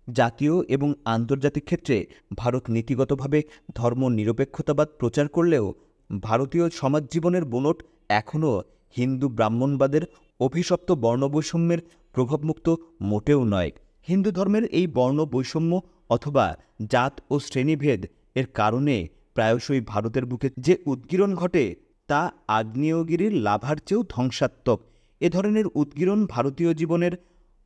জাতীয় এবং আন্তর্জাতিক ক্ষেত্রে ভারত নীতিগতভাবে ধর্মনিরপেক্ষতাবাদ প্রচার করলেও ভারতীয় সমাজ জীবনের বুনট এখনও হিন্দু ব্রাহ্মণবাদের অভিশপ্ত বর্ণবৈষম্যের প্রভাবমুক্ত মোটেও নয়। হিন্দু ধর্মের এই বর্ণবৈষম্য অথবা জাত ও শ্রেণীভেদ এর কারণে প্রায়শই ভারতের বুকে যে উদ্গীরণ ঘটে তা আগ্নেয়গিরির লাভার চেয়েও ধ্বংসাত্মক। এ ধরনের উদ্গীরণ ভারতীয় জীবনের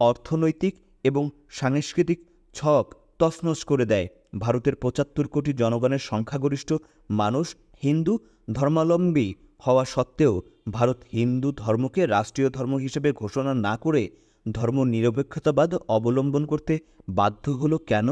অর্থনৈতিক এবং সাংস্কৃতিক ছক তছনছ করে দেয়। ভারতের ৭৫ কোটি জনগণের সংখ্যাগরিষ্ঠ মানুষ হিন্দু ধর্মাবলম্বী হওয়া সত্ত্বেও ভারত হিন্দু ধর্মকে রাষ্ট্রীয় ধর্ম হিসেবে ঘোষণা না করে ধর্মনিরপেক্ষতাবাদ অবলম্বন করতে বাধ্য হলো কেন?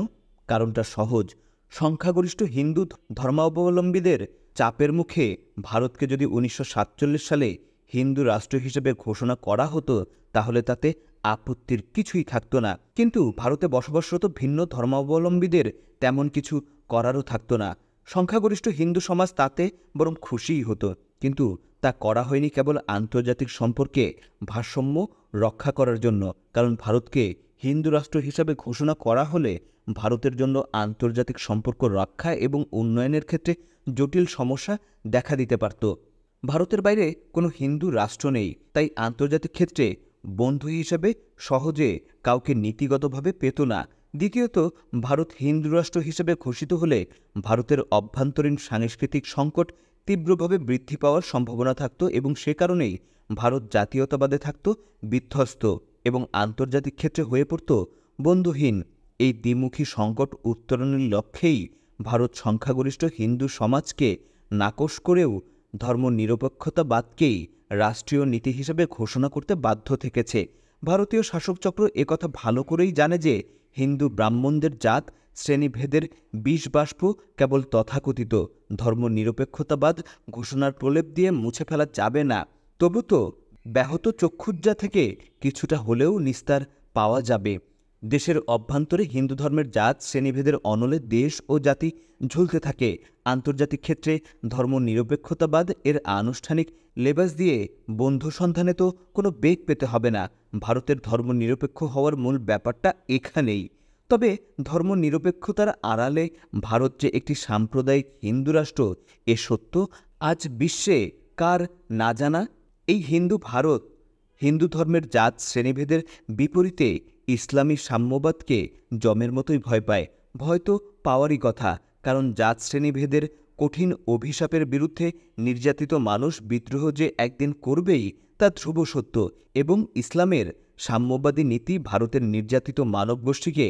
কারণটা সহজ। সংখ্যাগরিষ্ঠ হিন্দু ধর্মাবলম্বীদের চাপের মুখে ভারতকে যদি ১৯৪৭ সালে হিন্দু রাষ্ট্র হিসেবে ঘোষণা করা হতো তাহলে তাতে আপত্তির কিছুই থাকতো না। কিন্তু ভারতে বসবাসরত ভিন্ন ধর্মাবলম্বীদের তেমন কিছু করারও থাকতো না। সংখ্যাগরিষ্ঠ হিন্দু সমাজ তাতে বরং খুশিই হতো। কিন্তু তা করা হয়নি কেবল আন্তর্জাতিক সম্পর্কে ভারসাম্য রক্ষা করার জন্য। কারণ ভারতকে হিন্দু রাষ্ট্র হিসাবে ঘোষণা করা হলে ভারতের জন্য আন্তর্জাতিক সম্পর্ক রক্ষা এবং উন্নয়নের ক্ষেত্রে জটিল সমস্যা দেখা দিতে পারত। ভারতের বাইরে কোনো হিন্দু রাষ্ট্র নেই, তাই আন্তর্জাতিক ক্ষেত্রে বন্ধু হিসেবে সহজে কাউকে নীতিগতভাবে পেত না। দ্বিতীয়ত, ভারত হিন্দু রাষ্ট্র হিসেবে ঘোষিত হলে ভারতের অভ্যন্তরীণ সাংস্কৃতিক সংকট তীব্রভাবে বৃদ্ধি পাওয়ার সম্ভাবনা থাকত এবং সে কারণেই ভারত জাতীয়তাবাদে থাকত বিধ্বস্ত এবং আন্তর্জাতিক ক্ষেত্রে হয়ে পড়ত বন্ধুহীন। এই দ্বিমুখী সংকট উত্তরণের লক্ষ্যেই ভারত সংখ্যাগরিষ্ঠ হিন্দু সমাজকে নাকচ করেও ধর্মনিরপেক্ষতাবাদকেই রাষ্ট্রীয় নীতি হিসেবে ঘোষণা করতে বাধ্য থেকেছে। ভারতীয় শাসকচক্র একথা ভালো করেই জানে যে হিন্দু ব্রাহ্মণদের জাত শ্রেণীভেদের বিষবাষ্প কেবল তথাকথিত ধর্মনিরপেক্ষতাবাদ ঘোষণার প্রলেপ দিয়ে মুছে ফেলা যাবে না। তবু তো ব্যাহত চক্ষুজ্জা থেকে কিছুটা হলেও নিস্তার পাওয়া যাবে। দেশের অভ্যন্তরে হিন্দু ধর্মের জাত শ্রেণীভেদের অনলে দেশ ও জাতি ঝুলতে থাকে। আন্তর্জাতিক ক্ষেত্রে ধর্মনিরপেক্ষতাবাদ এর আনুষ্ঠানিক লেবাস দিয়ে বন্ধু সন্ধানে তো কোনো বেগ পেতে হবে না। ভারতের ধর্মনিরপেক্ষ হওয়ার মূল ব্যাপারটা এখানেই। তবে ধর্মনিরপেক্ষতার আড়ালে ভারত যে একটি সাম্প্রদায়িক হিন্দু রাষ্ট্র এ সত্য আজ বিশ্বে কার না জানা। এই হিন্দু ভারত হিন্দু ধর্মের জাত শ্রেণীভেদের বিপরীতে ইসলামী সাম্যবাদকে জমের মতোই ভয় পায়। ভয় তো পাওয়ারই কথা, কারণ জাত শ্রেণীভেদের কঠিন অভিশাপের বিরুদ্ধে নির্যাতিত মানুষ বিদ্রোহ যে একদিন করবেই তা ধ্রুব সত্য। এবং ইসলামের সাম্যবাদী নীতি ভারতের নির্যাতিত মানবগোষ্ঠীকে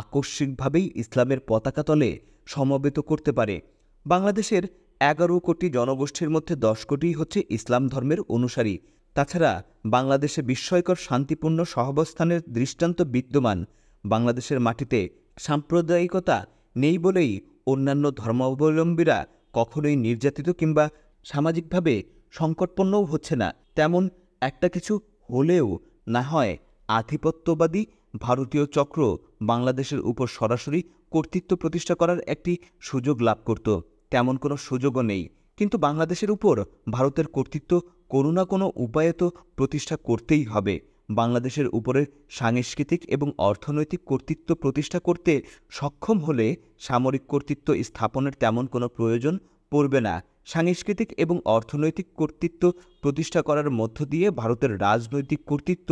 আকস্মিকভাবেই ইসলামের পতাকা তলে সমবেত করতে পারে। বাংলাদেশের ১১ কোটি জনগোষ্ঠীর মধ্যে ১০ কোটিই হচ্ছে ইসলাম ধর্মের অনুসারী। তাছাড়া বাংলাদেশে বিস্ময়কর শান্তিপূর্ণ সহাবস্থানের দৃষ্টান্ত বিদ্যমান। বাংলাদেশের মাটিতে সাম্প্রদায়িকতা নেই বলেই অন্যান্য ধর্মাবলম্বীরা কখনোই নির্যাতিত কিংবা সামাজিকভাবে সংকটপন্নও হচ্ছে না। তেমন একটা কিছু হলেও না হয় আধিপত্যবাদী ভারতীয় চক্র বাংলাদেশের উপর সরাসরি কর্তৃত্ব প্রতিষ্ঠা করার একটি সুযোগ লাভ করত। তেমন কোনো সুযোগও নেই। কিন্তু বাংলাদেশের উপর ভারতের কর্তৃত্ব কোনো না কোনো উপায়ে তো প্রতিষ্ঠা করতেই হবে। বাংলাদেশের উপরে সাংস্কৃতিক এবং অর্থনৈতিক কর্তৃত্ব প্রতিষ্ঠা করতে সক্ষম হলে সামরিক কর্তৃত্ব স্থাপনের তেমন কোনো প্রয়োজন পড়বে না। সাংস্কৃতিক এবং অর্থনৈতিক কর্তৃত্ব প্রতিষ্ঠা করার মধ্য দিয়ে ভারতের রাজনৈতিক কর্তৃত্ব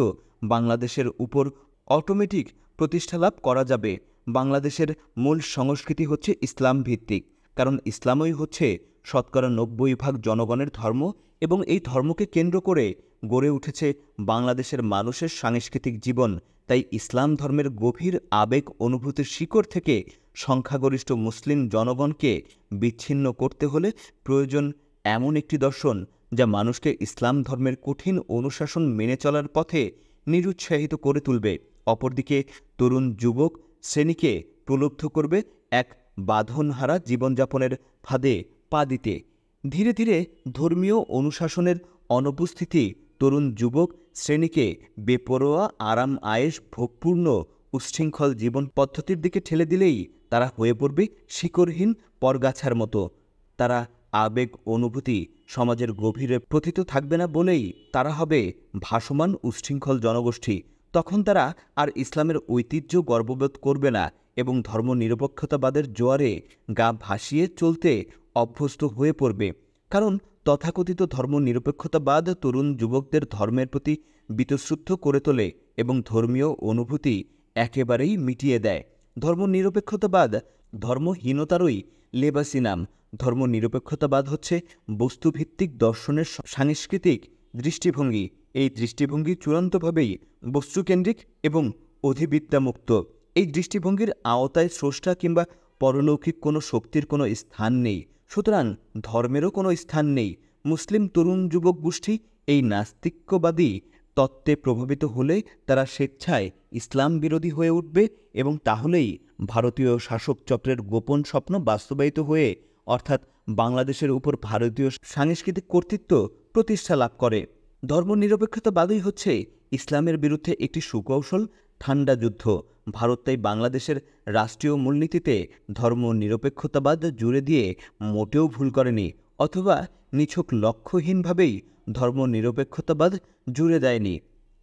বাংলাদেশের উপর অটোমেটিক প্রতিষ্ঠা লাভ করা যাবে। বাংলাদেশের মূল সংস্কৃতি হচ্ছে ইসলাম ভিত্তিক, কারণ ইসলামই হচ্ছে শতকরা ৯০% জনগণের ধর্ম এবং এই ধর্মকে কেন্দ্র করে গড়ে উঠেছে বাংলাদেশের মানুষের সাংস্কৃতিক জীবন। তাই ইসলাম ধর্মের গভীর আবেগ অনুভূতির শিকড় থেকে সংখ্যাগরিষ্ঠ মুসলিম জনগণকে বিচ্ছিন্ন করতে হলে প্রয়োজন এমন একটি দর্শন যা মানুষকে ইসলাম ধর্মের কঠিন অনুশাসন মেনে চলার পথে নিরুৎসাহিত করে তুলবে। অপরদিকে তরুণ যুবক শ্রেণীকে প্রলুব্ধ করবে এক বাঁধনহারা জীবনযাপনের ফাঁদে পা দিতে। ধীরে ধীরে ধর্মীয় অনুশাসনের অনুপস্থিতি তরুণ যুবক শ্রেণীকে বেপরোয়া আরাম আয়েশ ভোগপূর্ণ উচ্ছৃঙ্খল জীবন পদ্ধতির দিকে ঠেলে দিলেই তারা হয়ে পড়বে শিকড়হীন পরগাছার মতো। তারা আবেগ অনুভূতি সমাজের গভীরে প্রথিত থাকবে না বলেই তারা হবে ভাসমান উচ্ছৃঙ্খল জনগোষ্ঠী। তখন তারা আর ইসলামের ঐতিহ্য গর্ববোধ করবে না এবং ধর্মনিরপেক্ষতাবাদের জোয়ারে গা ভাসিয়ে চলতে অভ্যস্ত হয়ে পড়বে। কারণ তথাকথিত ধর্মনিরপেক্ষতাবাদ তরুণ যুবকদের ধর্মের প্রতি বীতশ্রদ্ধ করে তোলে এবং ধর্মীয় অনুভূতি একেবারেই মিটিয়ে দেয়। ধর্মনিরপেক্ষতাবাদ ধর্মহীনতারই লেবাসি নাম। ধর্মনিরপেক্ষতাবাদ হচ্ছে বস্তুভিত্তিক দর্শনের সাংস্কৃতিক দৃষ্টিভঙ্গি। এই দৃষ্টিভঙ্গি চূড়ান্তভাবেই বস্তুকেন্দ্রিক এবং অধিবিদ্যামুক্ত। এই দৃষ্টিভঙ্গির আওতায় স্রষ্টা কিংবা পরলৌকিক কোনো শক্তির কোনো স্থান নেই, সুতরাং ধর্মেরও কোনো স্থান নেই। মুসলিম তরুণ যুবক গোষ্ঠী এই নাস্তিক্যবাদী তত্ত্বে প্রভাবিত হলে তারা স্বেচ্ছায় ইসলাম বিরোধী হয়ে উঠবে এবং তাহলেই ভারতীয় শাসক চক্রের গোপন স্বপ্ন বাস্তবায়িত হয়ে অর্থাৎ বাংলাদেশের উপর ভারতীয় সাংস্কৃতিক কর্তৃত্ব প্রতিষ্ঠা লাভ করে। ধর্মনিরপেক্ষতাবাদই হচ্ছে ইসলামের বিরুদ্ধে একটি সুকৌশল ঠান্ডা যুদ্ধ। ভারত তাই বাংলাদেশের রাষ্ট্রীয় মূলনীতিতে ধর্মনিরপেক্ষতাবাদ জুড়ে দিয়ে মোটেও ভুল করেনি, অথবা নিছক লক্ষ্যহীনভাবেই ধর্মনিরপেক্ষতাবাদ জুড়ে দেয়নি।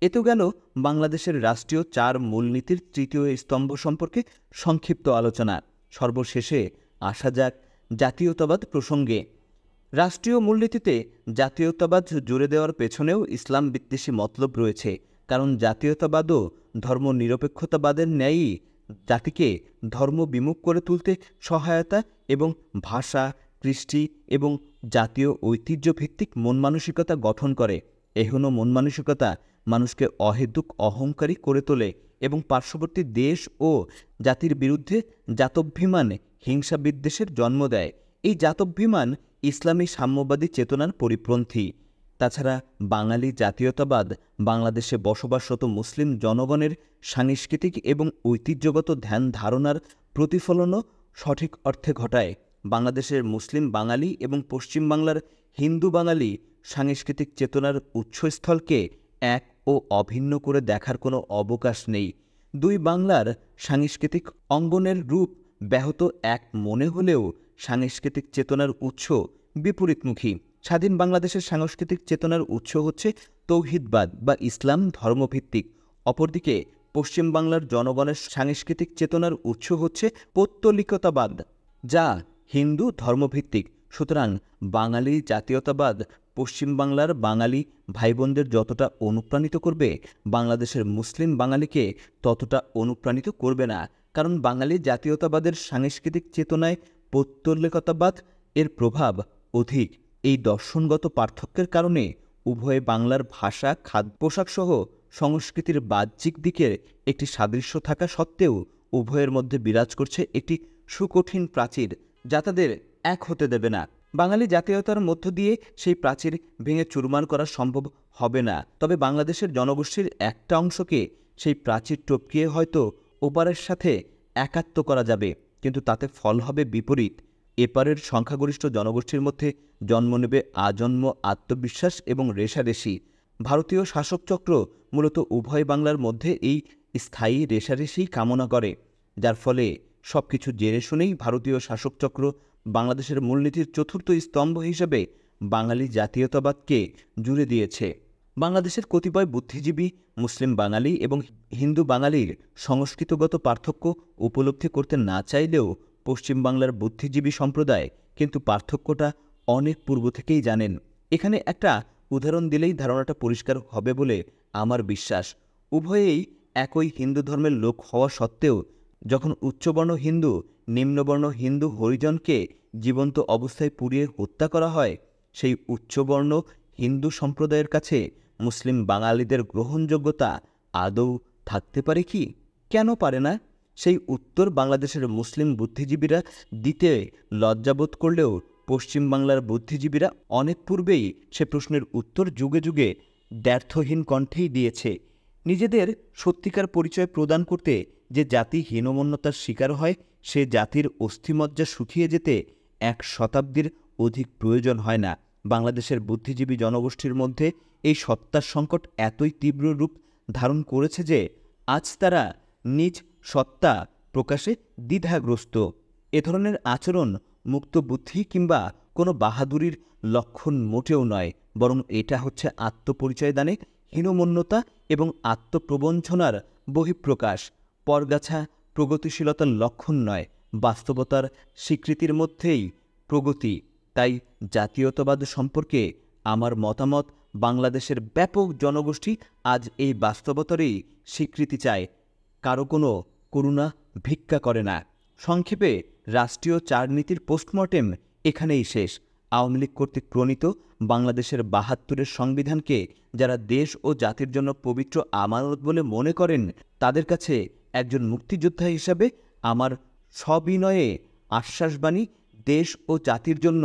এ তো গেল বাংলাদেশের রাষ্ট্রীয় 4 মূলনীতির তৃতীয় স্তম্ভ সম্পর্কে সংক্ষিপ্ত আলোচনা। সর্বশেষে আসা যাক জাতীয়তাবাদ প্রসঙ্গে। রাষ্ট্রীয় মূলনীতিতে জাতীয়তাবাদ জুড়ে দেওয়ার পেছনেও ইসলাম বিদ্বেষী মতলব রয়েছে। কারণ জাতীয়তাবাদও ধর্মনিরপেক্ষতাবাদের ন্যায়ই জাতিকে ধর্মবিমুখ করে তুলতে সহায়তা এবং ভাষা, কৃষ্টি এবং জাতীয় ঐতিহ্যভিত্তিক মন মানসিকতা গঠন করে। এহেন মন মানসিকতা মানুষকে অহেতুক অহংকারী করে তোলে এবং পার্শ্ববর্তী দেশ ও জাতির বিরুদ্ধে জাতভিমান হিংসা বিদ্বেষের জন্ম দেয়। এই জাতভিমান ইসলামী সাম্যবাদী চেতনার পরিপন্থী। তাছাড়া বাঙালি জাতীয়তাবাদ বাংলাদেশে বসবাসরত মুসলিম জনগণের সাংস্কৃতিক এবং ঐতিহ্যগত ধ্যান ধারণার প্রতিফলনও সঠিক অর্থে ঘটায়। বাংলাদেশের মুসলিম বাঙালি এবং পশ্চিম বাংলার হিন্দু বাঙালি সাংস্কৃতিক চেতনার উৎসস্থলকে এক ও অভিন্ন করে দেখার কোনো অবকাশ নেই। দুই বাংলার সাংস্কৃতিক অঙ্গনের রূপ ব্যাহত এক মনে হলেও সাংস্কৃতিক চেতনার উৎস বিপরীতমুখী। স্বাধীন বাংলাদেশের সাংস্কৃতিক চেতনার উৎস হচ্ছে তৌহিদবাদ বা ইসলাম ধর্মভিত্তিক। অপরদিকে পশ্চিম বাংলার জনগণের সাংস্কৃতিক চেতনার উৎস হচ্ছে পৌত্তলিকতাবাদ, যা হিন্দু ধর্মভিত্তিক। সুতরাং বাঙালি জাতীয়তাবাদ পশ্চিম বাংলার বাঙালি ভাইবোনদের যতটা অনুপ্রাণিত করবে, বাংলাদেশের মুসলিম বাঙালিকে ততটা অনুপ্রাণিত করবে না। কারণ বাঙালি জাতীয়তাবাদের সাংস্কৃতিক চেতনায় পৌত্তলিকতাবাদ এর প্রভাব অধিক। এই দর্শনগত পার্থক্যের কারণে উভয় বাংলার ভাষা, খাদ্য, পোশাকসহ সংস্কৃতির বাহ্যিক দিকের একটি সাদৃশ্য থাকা সত্ত্বেও উভয়ের মধ্যে বিরাজ করছে একটি সুকঠিন প্রাচীর, যা তাদের এক হতে দেবে না। বাঙালি জাতীয়তার মধ্য দিয়ে সেই প্রাচীর ভেঙে চুরমার করা সম্ভব হবে না। তবে বাংলাদেশের জনগোষ্ঠীর একটা অংশকে সেই প্রাচীর টপকিয়ে হয়তো ওপারের সাথে একাত্ম করা যাবে, কিন্তু তাতে ফল হবে বিপরীত। এপারের সংখ্যাগরিষ্ঠ জনগোষ্ঠীর মধ্যে জন্ম নেবে আজন্ম আত্মবিশ্বাস এবং রেষারেষি। ভারতীয় শাসকচক্র মূলত উভয় বাংলার মধ্যে এই স্থায়ী রেষারেষি কামনা করে, যার ফলে সব কিছু জেনে শুনেই ভারতীয় শাসকচক্র বাংলাদেশের মূলনীতির চতুর্থ স্তম্ভ হিসেবে বাঙালি জাতীয়তাবাদকে জুড়ে দিয়েছে। বাংলাদেশের কতিপয় বুদ্ধিজীবী মুসলিম বাঙালি এবং হিন্দু বাঙালির সংস্কৃতিগত পার্থক্য উপলব্ধি করতে না চাইলেও পশ্চিম বাংলার বুদ্ধিজীবী সম্প্রদায় কিন্তু পার্থক্যটা অনেক পূর্ব থেকেই জানেন। এখানে একটা উদাহরণ দিলেই ধারণাটা পরিষ্কার হবে বলে আমার বিশ্বাস। উভয়েই একই হিন্দু ধর্মের লোক হওয়া সত্ত্বেও যখন উচ্চবর্ণ হিন্দু নিম্নবর্ণ হিন্দু হরিজনকে জীবন্ত অবস্থায় পুড়িয়ে হত্যা করা হয়, সেই উচ্চবর্ণ হিন্দু সম্প্রদায়ের কাছে মুসলিম বাঙালিদের গ্রহণযোগ্যতা আদৌ থাকতে পারে কি? কেন পারে না? সেই উত্তর বাংলাদেশের মুসলিম বুদ্ধিজীবীরা দিতে লজ্জাবোধ করলেও পশ্চিমবাংলার বুদ্ধিজীবীরা অনেক পূর্বেই সে প্রশ্নের উত্তর যুগে যুগে দ্ব্যর্থহীন কণ্ঠেই দিয়েছে। নিজেদের সত্যিকার পরিচয় প্রদান করতে যে জাতি হীনমন্যতার শিকার হয়, সে জাতির অস্থিমজ্জা শুকিয়ে যেতে 1 শতাব্দীর অধিক প্রয়োজন হয় না। বাংলাদেশের বুদ্ধিজীবী জনগোষ্ঠীর মধ্যে এই সত্তার সংকট এতই তীব্র রূপ ধারণ করেছে যে আজ তারা নিজ সত্তা প্রকাশে দ্বিধাগ্রস্ত। এ ধরনের আচরণ মুক্ত বুদ্ধি কিংবা কোনো বাহাদুরির লক্ষণ মোটেও নয়, বরং এটা হচ্ছে আত্মপরিচয় দানে হীনমন্যতা এবং আত্মপ্রবঞ্চনার বহিঃপ্রকাশ। পরগাছা প্রগতিশীলতার লক্ষণ নয়, বাস্তবতার স্বীকৃতির মধ্যেই প্রগতি। তাই জাতীয়তাবাদ সম্পর্কে আমার মতামত, বাংলাদেশের ব্যাপক জনগোষ্ঠী আজ এই বাস্তবতারই স্বীকৃতি চায়, কারো কোনো করুণা ভিক্ষা করে না। সংক্ষেপে রাষ্ট্রীয় চারনীতির পোস্টমর্টেম এখানেই শেষ। আওয়ামী লীগ কর্তৃক প্রণীত বাংলাদেশের ৭২-এর সংবিধানকে যারা দেশ ও জাতির জন্য পবিত্র আমানত বলে মনে করেন, তাদের কাছে একজন মুক্তিযোদ্ধা হিসাবে আমার সবিনয়ে আশ্বাসবাণী, দেশ ও জাতির জন্য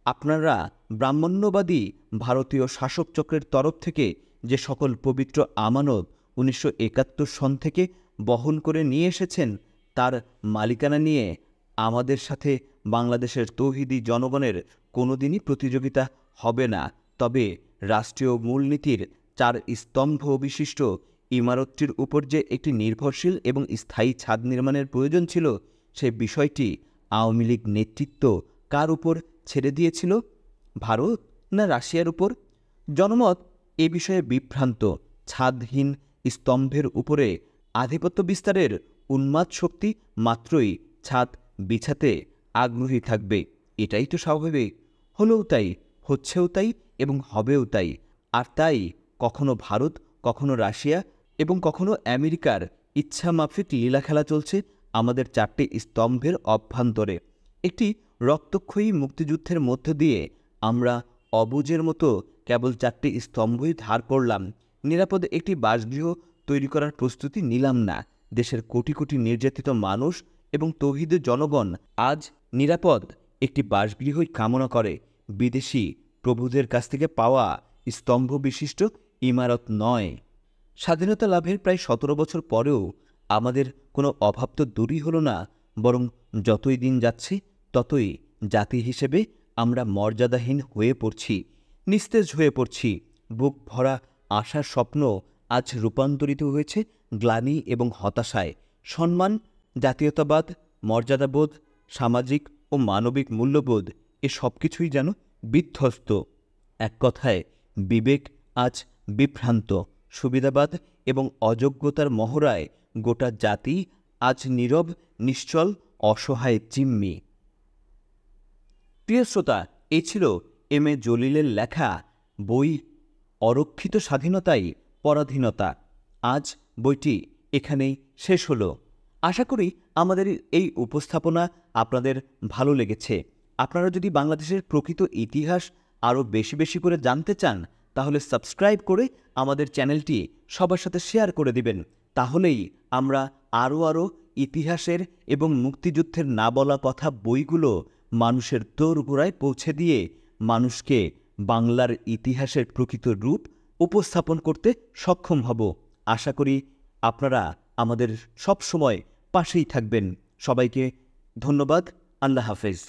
আপনারা ব্রাহ্মণ্যবাদী ভারতীয় শাসকচক্রের তরফ থেকে যে সকল পবিত্র আমানত ১৯৭১ সন থেকে বহন করে নিয়ে এসেছেন, তার মালিকানা নিয়ে আমাদের সাথে বাংলাদেশের তৌহিদি জনগণের কোনোদিনই প্রতিযোগিতা হবে না। তবে রাষ্ট্রীয় মূলনীতির 4 স্তম্ভ বিশিষ্ট ইমারতটির উপর যে একটি নির্ভরশীল এবং স্থায়ী ছাদ নির্মাণের প্রয়োজন ছিল, সে বিষয়টি আওয়ামী লীগ নেতৃত্ব কার উপর ছেড়ে দিয়েছিল? ভারত না রাশিয়ার উপর? জনমত এ বিষয়ে বিভ্রান্ত। ছাদহীন স্তম্ভের উপরে আধিপত্য বিস্তারের উন্মাদ শক্তি মাত্রই ছাদ বিছাতে আগ্রহী থাকবে। এটাই তো স্বাভাবিক। হলেও তাই, হচ্ছেও তাই এবং হবেও তাই। আর তাই কখনো ভারত, কখনো রাশিয়া এবং কখনো আমেরিকার ইচ্ছামাফিক লীলাখেলা চলছে আমাদের 4টি স্তম্ভের অভ্যন্তরে। একটি রক্তক্ষয়ী মুক্তিযুদ্ধের মধ্য দিয়ে আমরা অবুজের মতো কেবল 4টি স্তম্ভই ধার করলাম, নিরাপদ একটি বাসগৃহ তৈরি করার প্রস্তুতি নিলাম না। দেশের কোটি কোটি নির্যাতিত মানুষ এবং তৌহিদ জনগণ আজ নিরাপদ একটি বাসগৃহই কামনা করে, বিদেশি প্রভুদের কাছ থেকে পাওয়া স্তম্ভ বিশিষ্ট ইমারত নয়। স্বাধীনতা লাভের প্রায় 17 বছর পরেও আমাদের কোনো অভাব তো দূরই হলো না, বরং যতই দিন যাচ্ছে ততই জাতি হিসেবে আমরা মর্যাদাহীন হয়ে পড়ছি, নিস্তেজ হয়ে পড়ছি। বুক ভরা আশার স্বপ্ন আজ রূপান্তরিত হয়েছে গ্লানি এবং হতাশায়। সম্মান, জাতীয়তাবাদ, মর্যাদাবোধ, সামাজিক ও মানবিক মূল্যবোধ, এ সব কিছুই যেন বিধ্বস্ত। এক কথায় বিবেক আজ বিভ্রান্ত। সুবিধাবাদ এবং অযোগ্যতার মহড়ায় গোটা জাতি আজ নীরব, নিশ্চল, অসহায় জিম্মি। প্রিয় শ্রোতা, এই ছিল এম এ জলিলের লেখা বই অরক্ষিত স্বাধীনতাই পরাধীনতা। আজ বইটি এখানেই শেষ হলো। আশা করি আমাদের এই উপস্থাপনা আপনাদের ভালো লেগেছে। আপনারা যদি বাংলাদেশের প্রকৃত ইতিহাস আরও বেশি বেশি করে জানতে চান, তাহলে সাবস্ক্রাইব করে আমাদের চ্যানেলটি সবার সাথে শেয়ার করে দিবেন। তাহলেই আমরা আরও ইতিহাসের এবং মুক্তিযুদ্ধের না বলা কথা বইগুলো মানুষের দোরগোড়ায় পৌঁছে দিয়ে মানুষকে বাংলার ইতিহাসের প্রকৃত রূপ উপস্থাপন করতে সক্ষম হব। আশা করি আপনারা আমাদের সব সময় পাশেই থাকবেন। সবাইকে ধন্যবাদ। আল্লাহ হাফেজ।